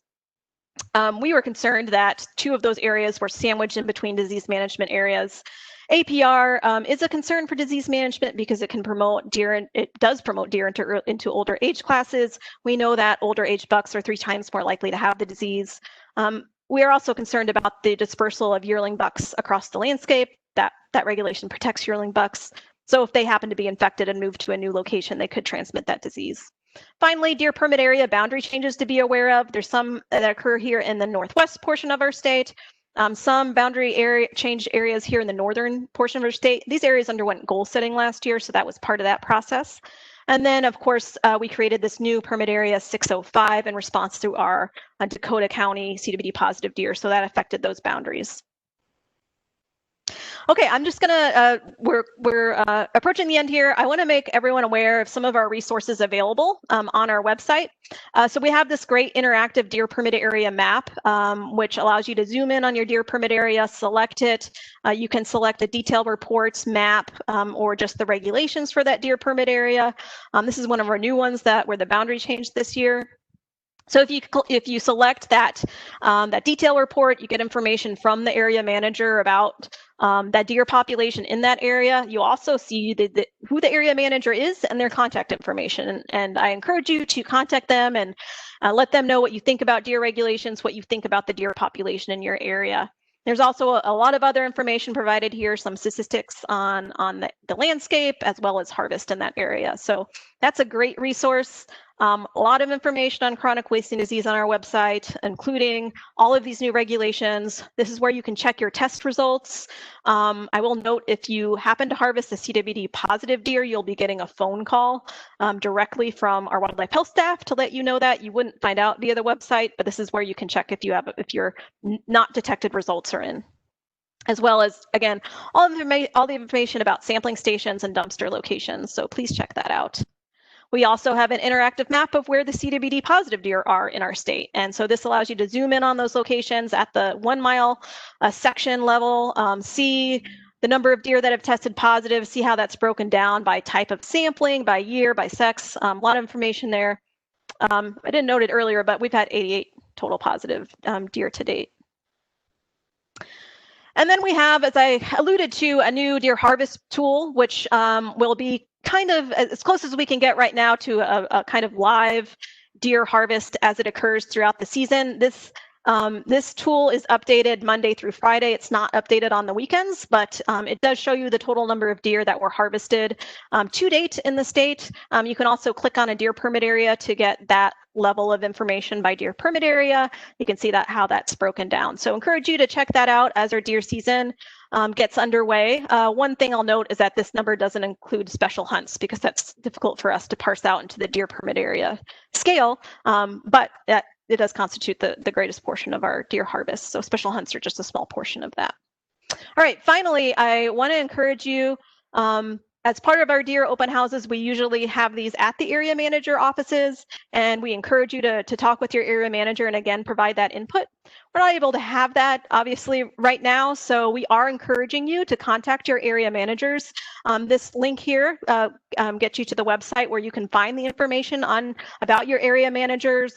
We were concerned that 2 of those areas were sandwiched in between disease management areas. APR is a concern for disease management because it can promote deer, and it does promote deer into older age classes. We know that older age bucks are 3 times more likely to have the disease. We are also concerned about the dispersal of yearling bucks across the landscape. That regulation protects yearling bucks. So if they happen to be infected and move to a new location, they could transmit that disease. Finally, deer permit area boundary changes to be aware of. There's some that occur here in the northwest portion of our state. Some boundary area change areas here in the northern portion of our state. These areas underwent goal setting last year, so that was part of that process. And then, of course, we created this new permit area 605 in response to our Dakota County CWD positive deer, so that affected those boundaries. Okay, I'm just gonna, we're approaching the end here. I wanna make everyone aware of some of our resources available on our website. So we have this great interactive deer permit area map, which allows you to zoom in on your deer permit area, select it. You can select a detailed reports map or just the regulations for that deer permit area. This is one of our new ones where the boundary changed this year. So if you select that detail report, you get information from the area manager about that deer population in that area. You also see who the area manager is and their contact information. And I encourage you to contact them and let them know what you think about deer regulations, what you think about the deer population in your area. There's also a lot of other information provided here, some statistics on the landscape as well as harvest in that area. So that's a great resource. A lot of information on chronic wasting disease on our website, including all of these new regulations. This is where you can check your test results. I will note if you happen to harvest a CWD positive deer, you'll be getting a phone call directly from our wildlife health staff to let you know that. You wouldn't find out via the website, but this is where you can check if your not detected results are in. As well as, again, all the information about sampling stations and dumpster locations. So please check that out. We also have an interactive map of where the CWD positive deer are in our state. And so this allows you to zoom in on those locations at the 1 mile section level, see the number of deer that have tested positive, see how that's broken down by type of sampling, by year, by sex, a lot of information there. I didn't note it earlier, but we've had 88 total positive deer to date. And then we have, as I alluded to, a new deer harvest tool, which will be kind of as close as we can get right now to a kind of live deer harvest as it occurs throughout the season. This tool is updated Monday through Friday. It's not updated on the weekends, but it does show you the total number of deer that were harvested to date in the state. You can also click on a deer permit area to get that level of information by deer permit area. You can see how that's broken down. So encourage you to check that out as our deer season gets underway. One thing I'll note is that this number doesn't include special hunts because that's difficult for us to parse out into the deer permit area scale, but it does constitute the greatest portion of our deer harvest. So special hunts are just a small portion of that. All right, finally, I want to encourage you, as part of our deer open houses, we usually have these at the area manager offices, and we encourage you to talk with your area manager and again, provide that input. We're not able to have that obviously right now, so we are encouraging you to contact your area managers. This link here gets you to the website where you can find the information about your area managers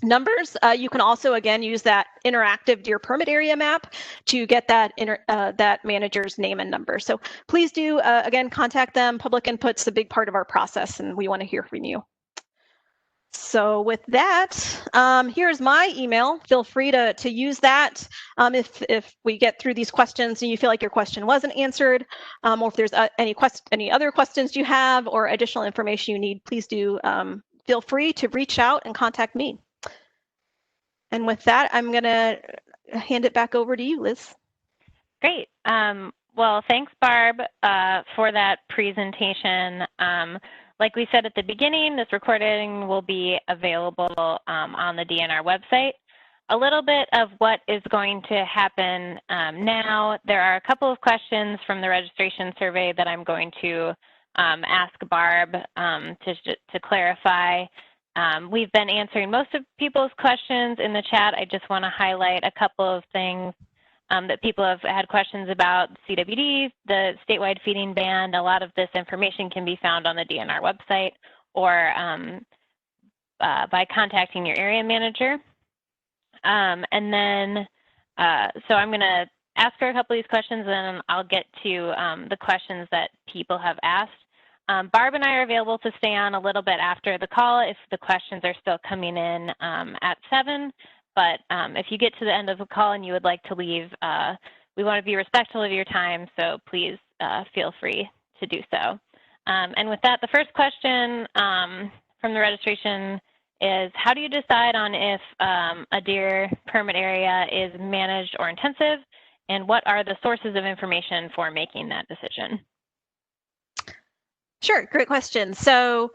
numbers. You can also, again, use that interactive deer permit area map to get that manager's name and number. So please do, again, contact them. Public input's a big part of our process, and we want to hear from you. So with that, here's my email. Feel free to use that if we get through these questions and you feel like your question wasn't answered, or if there's any other questions you have or additional information you need, please do feel free to reach out and contact me. And with that, I'm going to hand it back over to you, Liz. Great. Well, thanks, Barb, for that presentation. Like we said at the beginning, this recording will be available on the DNR website. A little bit of what is going to happen now. There are a couple of questions from the registration survey that I'm going to ask Barb to clarify. We've been answering most of people's questions in the chat. I just want to highlight a couple of things that people have had questions about: CWD, the statewide feeding ban. A lot of this information can be found on the DNR website or by contacting your area manager. And then, so I'm going to ask her a couple of these questions, and then I'll get to the questions that people have asked. Barb and I are available to stay on a little bit after the call if the questions are still coming in at 7. But if you get to the end of the call and you would like to leave, we want to be respectful of your time, so please feel free to do so. And with that, the first question from the registration is, how do you decide on if a deer permit area is managed or intensive, and what are the sources of information for making that decision? Sure, great question. So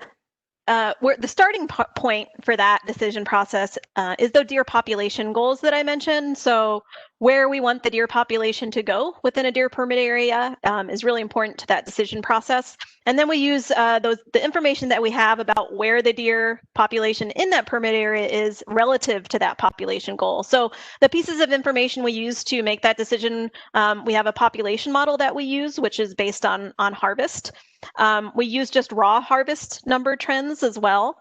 the starting point for that decision process is the deer population goals that I mentioned. So where we want the deer population to go within a deer permit area is really important to that decision process. And then we use the information that we have about where the deer population in that permit area is relative to that population goal. So the pieces of information we use to make that decision, we have a population model that we use, which is based on harvest. We use just raw harvest number trends as well.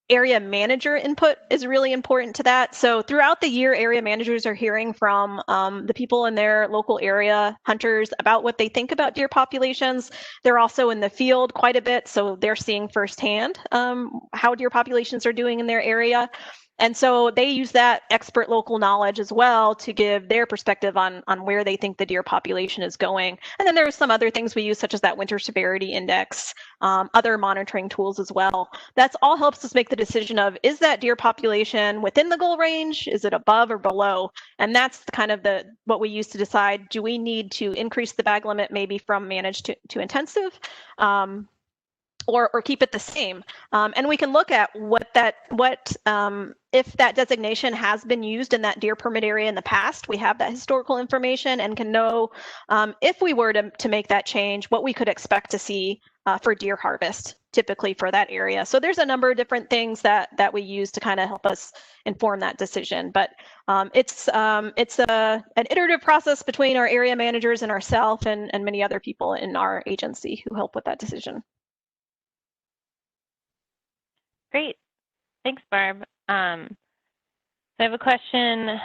Area manager input is really important to that. So throughout the year, area managers are hearing from the people in their local area, hunters, about what they think about deer populations. They're also in the field quite a bit, so they're seeing firsthand how deer populations are doing in their area. And so they use that expert local knowledge as well to give their perspective on where they think the deer population is going. And then there's some other things we use, such as that winter severity index, other monitoring tools as well. That's all helps us make the decision of, is that deer population within the goal range? Is it above or below? And that's kind of what we use to decide, do we need to increase the bag limit maybe from managed to intensive? Or keep it the same, and we can look at if that designation has been used in that deer permit area in the past. We have that historical information and can know if we were to make that change, what we could expect to see for deer harvest, typically for that area. So there's a number of different things that we use to kind of help us inform that decision. But it's an iterative process between our area managers and ourselves and many other people in our agency who help with that decision. Great. Thanks, Barb. So I have a question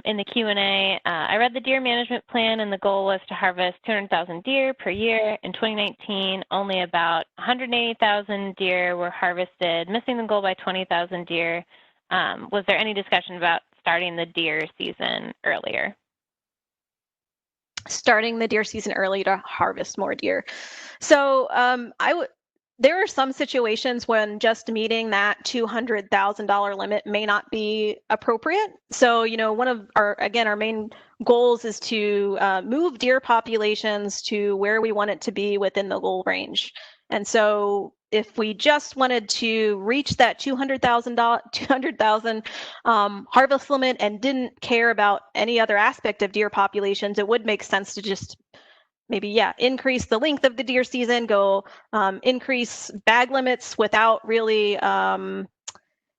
in the Q&A. I read the deer management plan, and the goal was to harvest 200,000 deer per year. In 2019, only about 180,000 deer were harvested, missing the goal by 20,000 deer. Was there any discussion about starting the deer season earlier? Starting the deer season early to harvest more deer. So there are some situations when just meeting that $200,000 limit may not be appropriate. So, one of our main goals is to move deer populations to where we want it to be within the goal range. And so if we just wanted to reach that 200,000 harvest limit and didn't care about any other aspect of deer populations, it would make sense to just maybe, increase the length of the deer season, go increase bag limits without really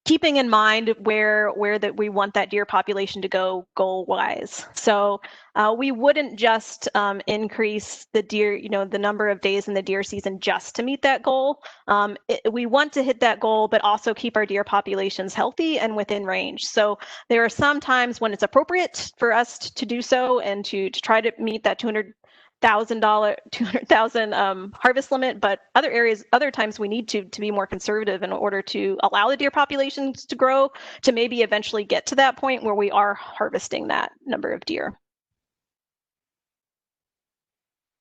keeping in mind where we want that deer population to go goal-wise. So we wouldn't just increase the deer, the number of days in the deer season just to meet that goal. We want to hit that goal, but also keep our deer populations healthy and within range. So there are some times when it's appropriate for us to do so and to try to meet that 200,000 harvest limit, but other times we need to be more conservative in order to allow the deer populations to grow to maybe eventually get to that point where we are harvesting that number of deer.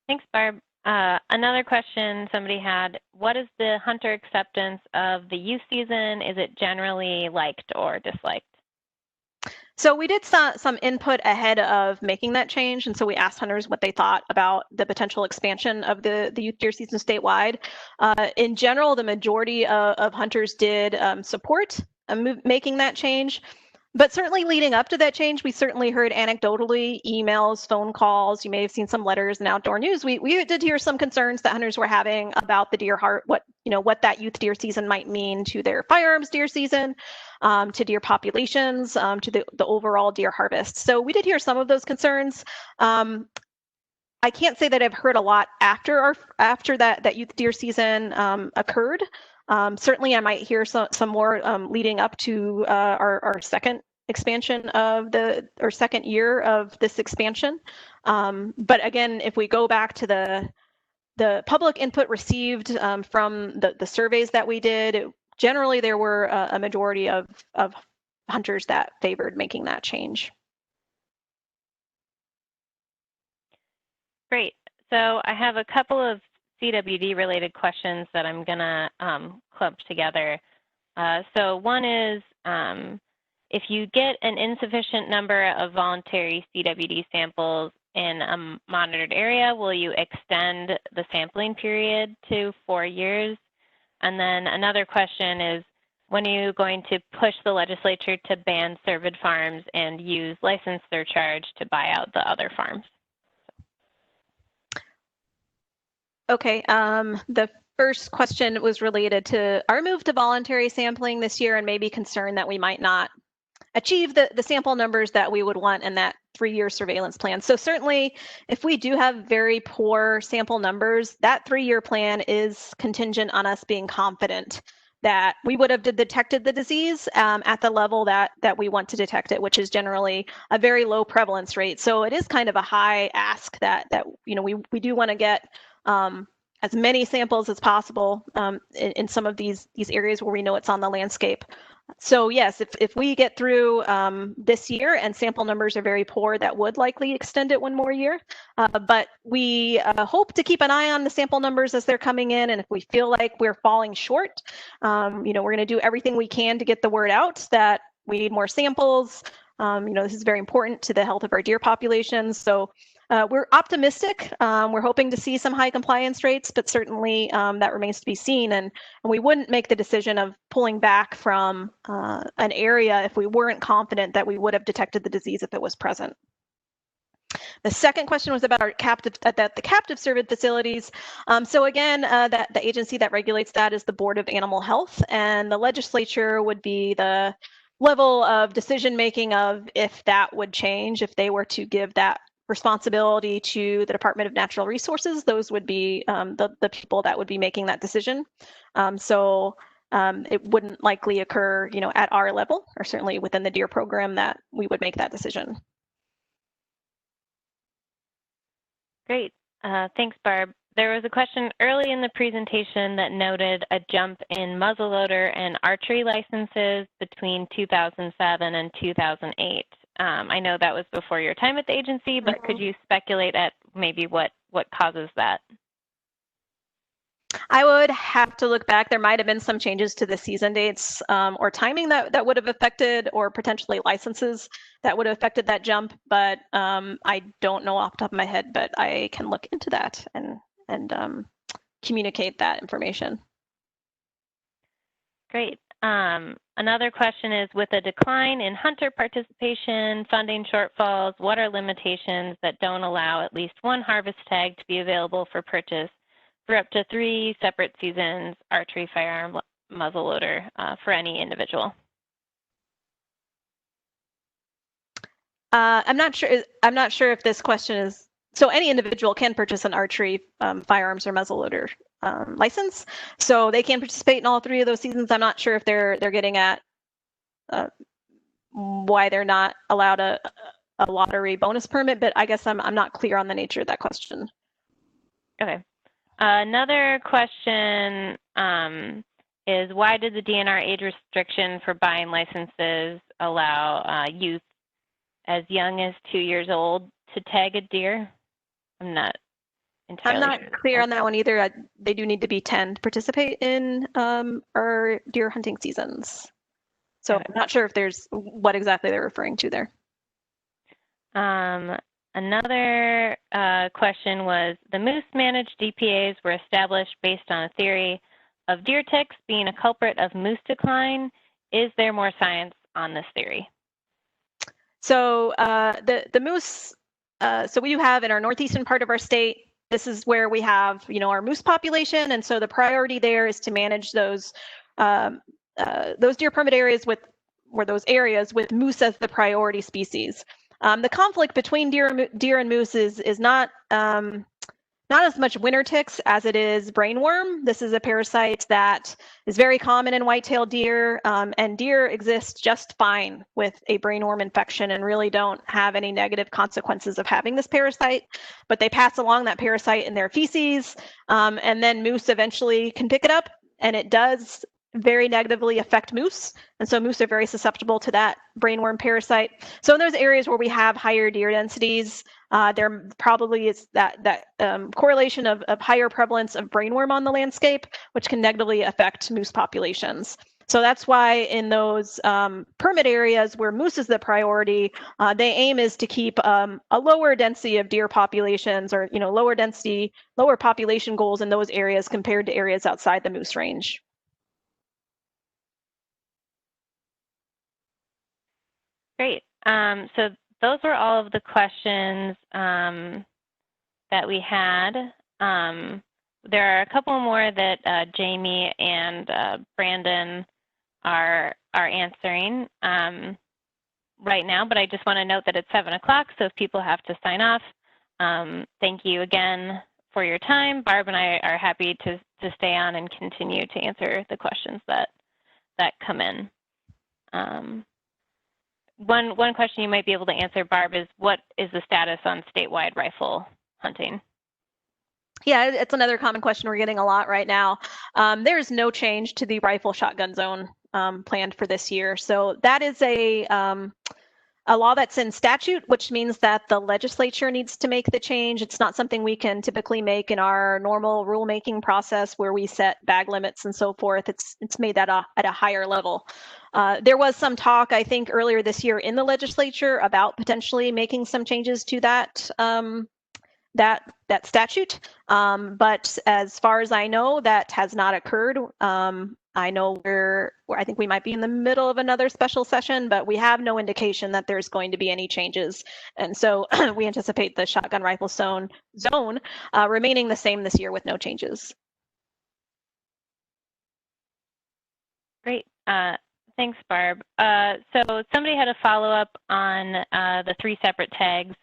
Thanks, Barb. Another question somebody had, what is the hunter acceptance of the youth season? Is it generally liked or disliked? So we did some input ahead of making that change, and so we asked hunters what they thought about the potential expansion of the youth deer season statewide. In general, the majority of hunters did support making that change. But certainly leading up to that change, we certainly heard anecdotally, emails, phone calls. You may have seen some letters in outdoor news. We did hear some concerns that hunters were having about the deer what that youth deer season might mean to their firearms deer season, to deer populations, to the overall deer harvest. So we did hear some of those concerns. I can't say that I've heard a lot after that youth deer season occurred. Certainly, I might hear some more leading up to our second expansion of or second year of this expansion. But again, if we go back to the public input received from the surveys that we did, generally there were a majority of hunters that favored making that change. Great. So I have a couple of CWD related questions that I'm gonna clump together. So one is, if you get an insufficient number of voluntary CWD samples in a monitored area, will you extend the sampling period to 4 years? And then another question is, when are you going to push the legislature to ban cervid farms and use license surcharge to buy out the other farms? Okay, the first question was related to our move to voluntary sampling this year and maybe concern that we might not achieve the sample numbers that we would want in that 3-year surveillance plan. So certainly, if we do have very poor sample numbers, that 3-year plan is contingent on us being confident that we would have detected the disease at the level that we want to detect it, which is generally a very low prevalence rate. So it is kind of a high ask that you know we do want to get as many samples as possible in some of these areas where we know it's on the landscape. So yes, if we get through this year and sample numbers are very poor, that would likely extend it 1 more year. But we hope to keep an eye on the sample numbers as they're coming in. And if we feel like we're falling short, you know, we're going to do everything we can to get the word out that we need more samples. You know, this is very important to the health of our deer populations. So we're optimistic. We're hoping to see some high compliance rates, but certainly that remains to be seen. And we wouldn't make the decision of pulling back from an area if we weren't confident that we would have detected the disease if it was present. The second question was about our the captive cervid facilities. So again, that the agency that regulates that is the Board of Animal Health, and the legislature would be the level of decision making of if that would change, if they were to give that responsibility to the Department of Natural Resources. Those would be the people that would be making that decision. So it wouldn't likely occur, you know, at our level, or certainly within the deer program, that we would make that decision. Great. Thanks, Barb. There was a question early in the presentation that noted a jump in muzzleloader and archery licenses between 2007 and 2008. I know that was before your time at the agency, but could you speculate at maybe what causes that? I would have to look back. There might have been some changes to the season dates or timing that would have affected, or potentially licenses that would have affected that jump. But I don't know off the top of my head, but I can look into that and communicate that information. Great. Another question is, with a decline in hunter participation, funding shortfalls, what are limitations that don't allow at least one harvest tag to be available for purchase for up to 3 separate seasons, archery, firearm, muzzleloader, for any individual? I'm not sure if this question is, so any individual can purchase an archery, firearms, or muzzleloader license, so they can participate in all 3 of those seasons. I'm not sure if they're getting at why they're not allowed a lottery bonus permit, but I guess I'm not clear on the nature of that question. Okay. Another question is, why did the DNR age restriction for buying licenses allow youth as young as 2 years old to tag a deer? I'm not clear on that one either. They do need to be 10 to participate in our deer hunting seasons. So I'm not sure if there's what exactly they're referring to there. Another question was, the moose managed DPAs were established based on a theory of deer ticks being a culprit of moose decline. Is there more science on this theory? So the moose, so we do have in our northeastern part of our state, this is where we have, you know, our moose population. And so the priority there is to manage those deer permit areas with moose as the priority species. The conflict between deer and moose is not not as much winter ticks as it is brainworm. This is a parasite that is very common in white-tailed deer, and deer exist just fine with a brainworm infection and really don't have any negative consequences of having this parasite, but they pass along that parasite in their feces, and then moose eventually can pick it up, and it does very negatively affect moose. And so moose are very susceptible to that brainworm parasite. So in those areas where we have higher deer densities, there probably is that correlation of higher prevalence of brainworm on the landscape, which can negatively affect moose populations. So that's why in those permit areas where moose is the priority, the aim is to keep a lower density of deer populations, or lower population goals in those areas compared to areas outside the moose range. Great. So those were all of the questions that we had. There are a couple more that Jamie and Brandon are answering right now, but I just want to note that it's 7 o'clock, so if people have to sign off, thank you again for your time. Barb and I are happy to stay on and continue to answer the questions that come in. One question you might be able to answer, Barb, is what is the status on statewide rifle hunting? Yeah, it's another common question we're getting a lot right now. There's no change to the rifle shotgun zone planned for this year. So that is a law that's in statute, which means that the legislature needs to make the change. It's not something we can typically make in our normal rulemaking process where we set bag limits and so forth. It's made that at a higher level. There was some talk, I think, earlier this year in the legislature about potentially making some changes to that that statute. But as far as I know, that has not occurred. I know I think we might be in the middle of another special session, but we have no indication that there's going to be any changes. And so we anticipate the shotgun rifle zone remaining the same this year with no changes. Great. Thanks, Barb. So somebody had a follow-up on the 3 separate tags,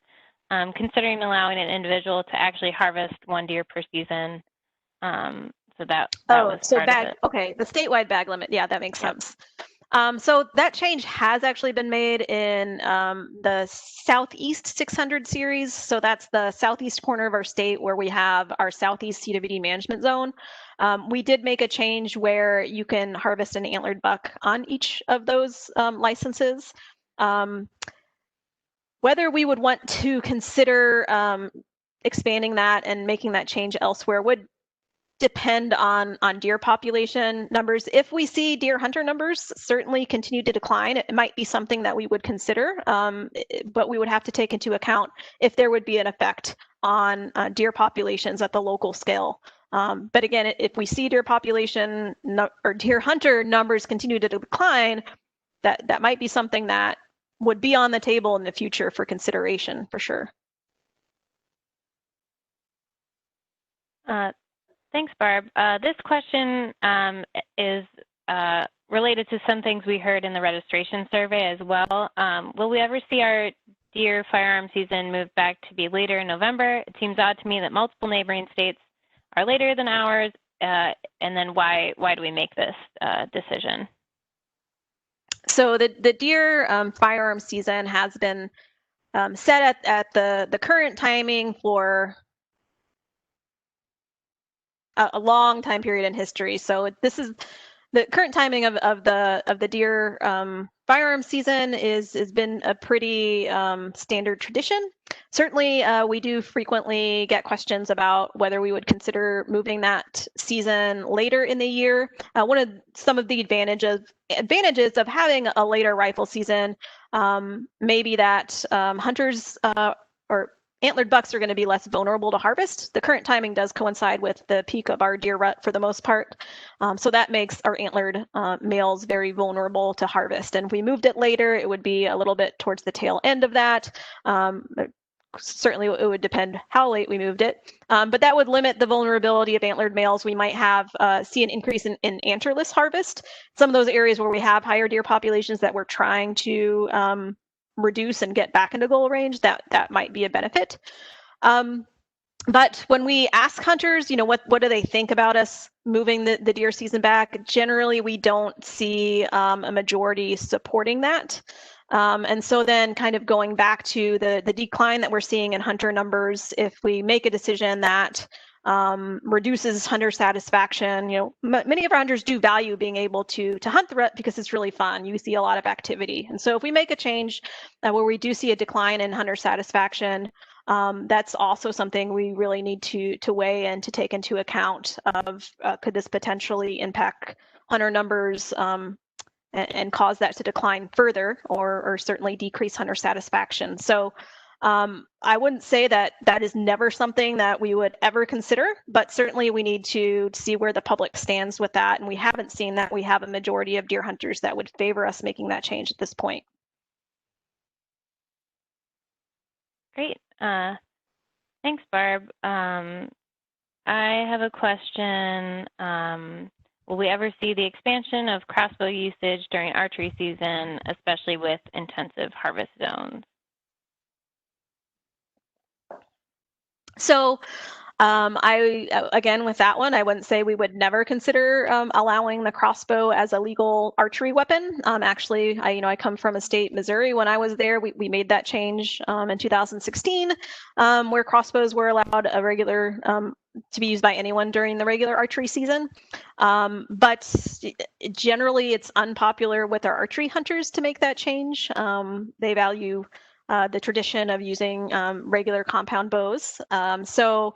considering allowing an individual to actually harvest 1 deer per season. So that was part of it. Okay, the statewide bag limit. Yeah, that makes sense. So that change has actually been made in the Southeast 600 series. So that's the southeast corner of our state where we have our Southeast CWD management zone. We did make a change where you can harvest an antlered buck on each of those licenses. Whether we would want to consider expanding that and making that change elsewhere would depend on deer population numbers. If we see deer hunter numbers certainly continue to decline, it might be something that we would consider, but we would have to take into account if there would be an effect on deer populations at the local scale. But again, if we see deer population or deer hunter numbers continue to decline, that might be something that would be on the table in the future for consideration, for sure. Thanks, Barb. This question is related to some things we heard in the registration survey as well. Will we ever see our deer firearm season move back to be later in November? It seems odd to me that multiple neighboring states are later than ours, and then why do we make this decision? So the deer firearm season has been set at the current timing for a long time period in history. So this is the current timing of the deer firearm season has been a pretty standard tradition. Certainly, we do frequently get questions about whether we would consider moving that season later in the year. Some of the advantages of having a later rifle season may be that hunters or antlered bucks are going to be less vulnerable to harvest. The current timing does coincide with the peak of our deer rut for the most part. So that makes our antlered males very vulnerable to harvest. And if we moved it later, it would be a little bit towards the tail end of that. Certainly it would depend how late we moved it, but that would limit the vulnerability of antlered males. We might see an increase in antlerless harvest. Some of those areas where we have higher deer populations that we're trying to reduce and get back into goal range, that might be a benefit. But when we ask hunters, what do they think about us moving the deer season back? Generally, we don't see a majority supporting that. And so then kind of going back to the decline that we're seeing in hunter numbers, if we make a decision that reduces hunter satisfaction, many of our hunters do value being able to hunt the rut because it's really fun. You see a lot of activity. And so if we make a change where we do see a decline in hunter satisfaction, that's also something we really need to weigh and to take into account of could this potentially impact hunter numbers and cause that to decline further or certainly decrease hunter satisfaction. So I wouldn't say that is never something that we would ever consider, but certainly we need to see where the public stands with that. And we haven't seen that we have a majority of deer hunters that would favor us making that change at this point. Great. Thanks, Barb. I have a question. Will we ever see the expansion of crossbow usage during archery season, especially with intensive harvest zones? So again, with that one, I wouldn't say we would never consider allowing the crossbow as a legal archery weapon. Actually, I come from a state, Missouri. When I was there, we made that change in 2016, where crossbows were allowed to be used by anyone during the regular archery season. But generally, it's unpopular with our archery hunters to make that change. They value the tradition of using regular compound bows. So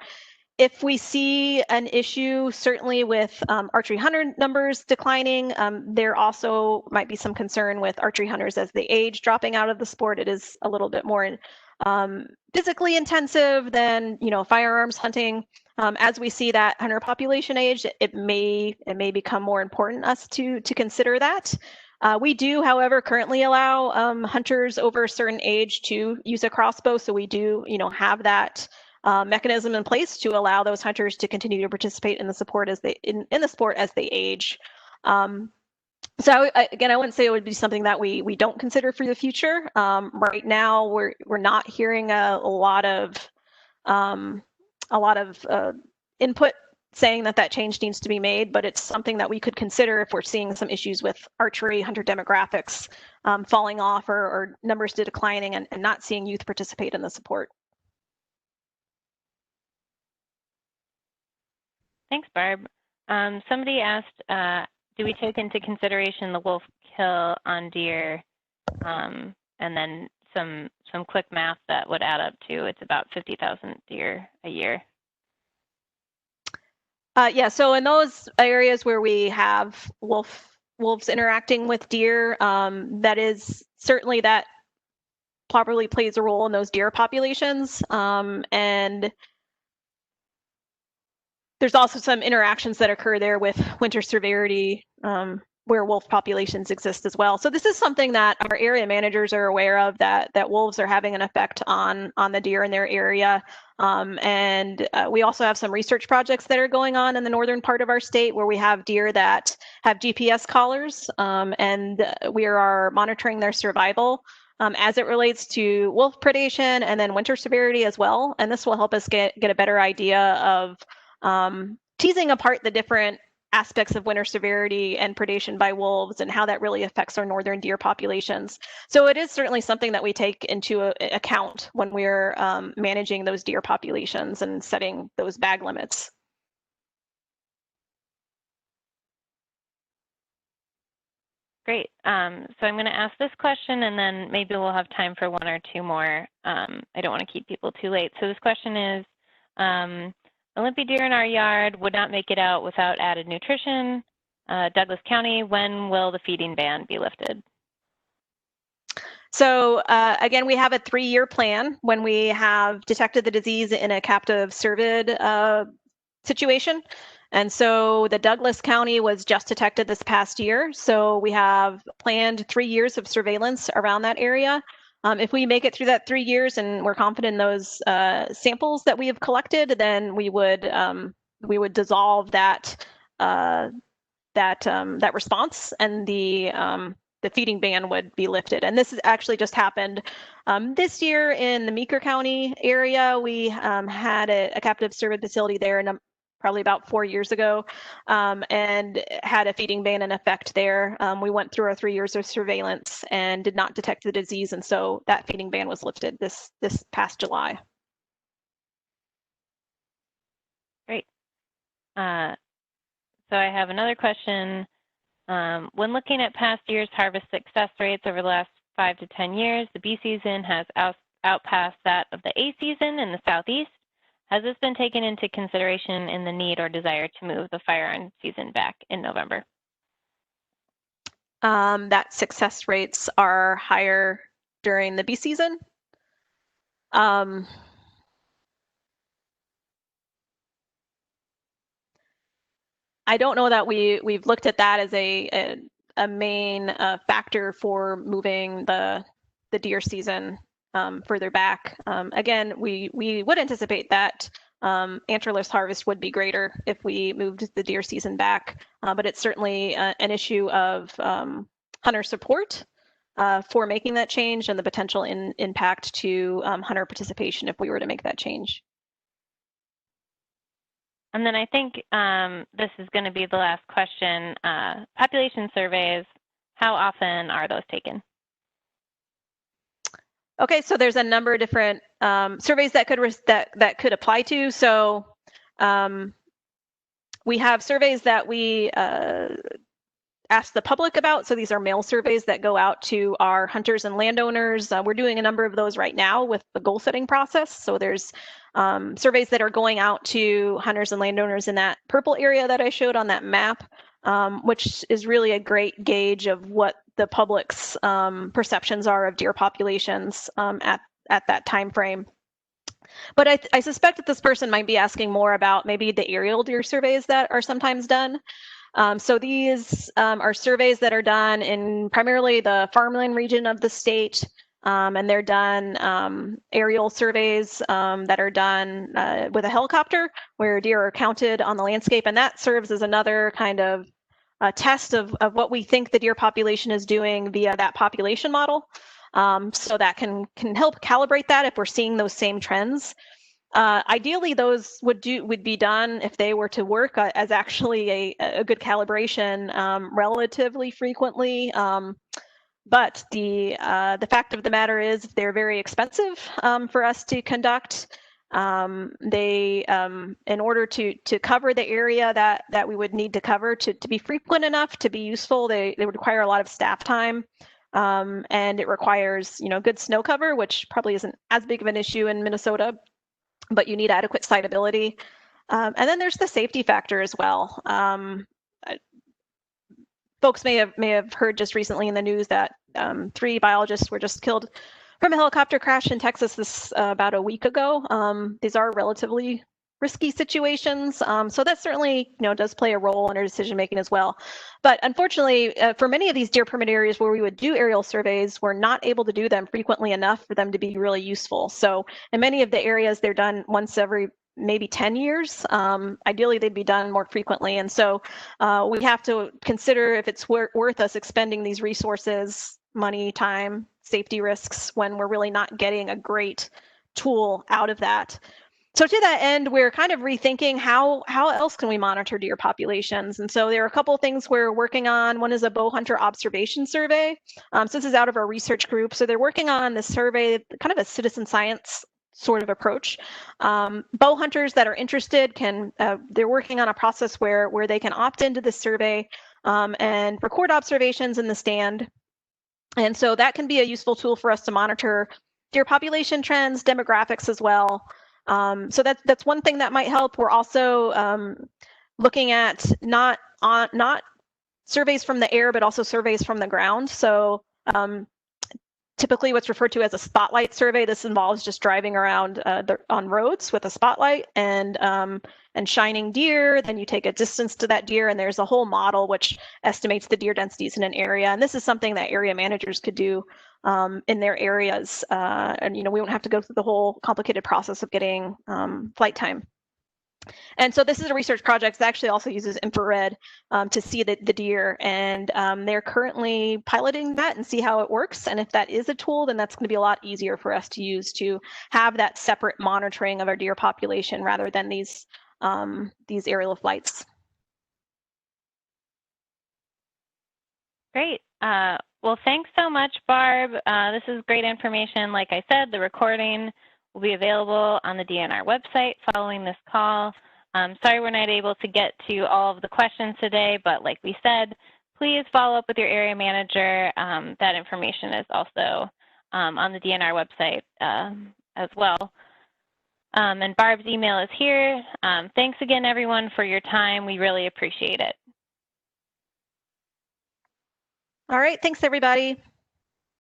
if we see an issue, certainly with archery hunter numbers declining, there also might be some concern with archery hunters as they age, dropping out of the sport. It is a little bit more physically intensive than firearms hunting. As we see that hunter population age, it may become more important us to consider that. We do, however, currently allow hunters over a certain age to use a crossbow, so we do have that mechanism in place to allow those hunters to continue to participate in the sport as they age. So again, I wouldn't say it would be something that we don't consider for the future. Right now, we're not hearing a lot of input saying that change needs to be made, but it's something that we could consider if we're seeing some issues with archery hunter demographics falling off or numbers declining and not seeing youth participate in the sport. Thanks, Barb. Somebody asked, do we take into consideration the wolf kill on deer? And then some quick math that would add up to it's about 50,000 deer a year. Yeah, so in those areas where we have wolves interacting with deer, that is certainly that properly plays a role in those deer populations. And there's also some interactions that occur there with winter severity where wolf populations exist as well. So this is something that our area managers are aware of, that wolves are having an effect on the deer in their area. And we also have some research projects that are going on in the northern part of our state where we have deer that have GPS collars, and we are monitoring their survival as it relates to wolf predation and then winter severity as well. And this will help us get a better idea of teasing apart the different aspects of winter severity and predation by wolves and how that really affects our northern deer populations. So it is certainly something that we take into account when we're managing those deer populations and setting those bag limits. Great. So I'm going to ask this question and then maybe we'll have time for one or two more. I don't want to keep people too late. So this question is, Olympi deer in our yard would not make it out without added nutrition. Douglas County, when will the feeding ban be lifted? So again, we have a 3-year plan when we have detected the disease in a captive cervid situation. And so the Douglas County was just detected this past year. So we have planned 3 years of surveillance around that area. If we make it through that 3 years and we're confident in those samples that we have collected, then we would dissolve that response, and the the feeding ban would be lifted. And this has actually just happened this year in the Meeker County area. We had a captive cervid facility there and probably about 4 years ago, and had a feeding ban in effect there. We went through our 3 years of surveillance and did not detect the disease, and so that feeding ban was lifted this past July. Great. So I have another question. When looking at past years' harvest success rates over the last 5 to 10 years, the B season has outpassed that of the A season in the Southeast. Has this been taken into consideration in the need or desire to move the firearm season back in November? That success rates are higher during the bee season. I don't know that we've looked at that as a main factor for moving the deer season further back. Again, we would anticipate that antlerless harvest would be greater if we moved the deer season back, but it's certainly an issue of hunter support for making that change and the potential impact to hunter participation if we were to make that change. And then I think this is going to be the last question. Population surveys, how often are those taken? Okay, so there's a number of different surveys that could apply to. So we have surveys that we ask the public about. So these are mail surveys that go out to our hunters and landowners. We're doing a number of those right now with the goal setting process. So there's surveys that are going out to hunters and landowners in that purple area that I showed on that map, which is really a great gauge of what the public's perceptions are of deer populations at that time frame. But I suspect that this person might be asking more about maybe the aerial deer surveys that are sometimes done. So these are surveys that are done in primarily the farmland region of the state, and they're done aerial surveys that are done with a helicopter where deer are counted on the landscape, and that serves as another kind of test of what we think the deer population is doing via that population model. So that can help calibrate that if we're seeing those same trends. Ideally, those would be done if they were to work as actually a good calibration relatively frequently. But the fact of the matter is they're very expensive for us to conduct. They, in order to cover the area that we would need to cover to be frequent enough to be useful, they would require a lot of staff time. And it requires, good snow cover, which probably isn't as big of an issue in Minnesota, but you need adequate sitability. And then there's the safety factor as well. Folks may have heard just recently in the news that 3 biologists were just killed from a helicopter crash in Texas this about a week ago. These are relatively risky situations, so that certainly does play a role in our decision making as well. But unfortunately, for many of these deer permit areas where we would do aerial surveys, we're not able to do them frequently enough for them to be really useful. So in many of the areas, they're done once every maybe 10 years. Ideally, they'd be done more frequently. And so we have to consider if it's worth us expending these resources, money, time, safety risks, when we're really not getting a great tool out of that. So to that end, we're kind of rethinking how else can we monitor deer populations. And so there are a couple of things we're working on. One is a bow hunter observation survey. So this is out of our research group. So they're working on this survey, kind of a citizen science sort of approach. Bow hunters that are interested they're working on a process where they can opt into the survey and record observations in the stand. And so that can be a useful tool for us to monitor deer population trends, demographics as well. So that's one thing that might help. We're also looking at not surveys from the air, but also surveys from the ground. So typically what's referred to as a spotlight survey. This involves just driving around on roads with a spotlight and shining deer. Then you take a distance to that deer, and there's a whole model which estimates the deer densities in an area. And this is something that area managers could do in their areas. And we won't have to go through the whole complicated process of getting flight time. And so this is a research project that actually also uses infrared to see the deer, and they're currently piloting that and see how it works. And if that is a tool, then that's going to be a lot easier for us to use to have that separate monitoring of our deer population rather than these aerial flights. Great. Well, thanks so much, Barb. This is great information. Like I said, the recording will be available on the DNR website following this call. Sorry we're not able to get to all of the questions today, but like we said, please follow up with your area manager. That information is also on the DNR website as well. And Barb's email is here. Thanks again, everyone, for your time. We really appreciate it. All right, thanks, everybody.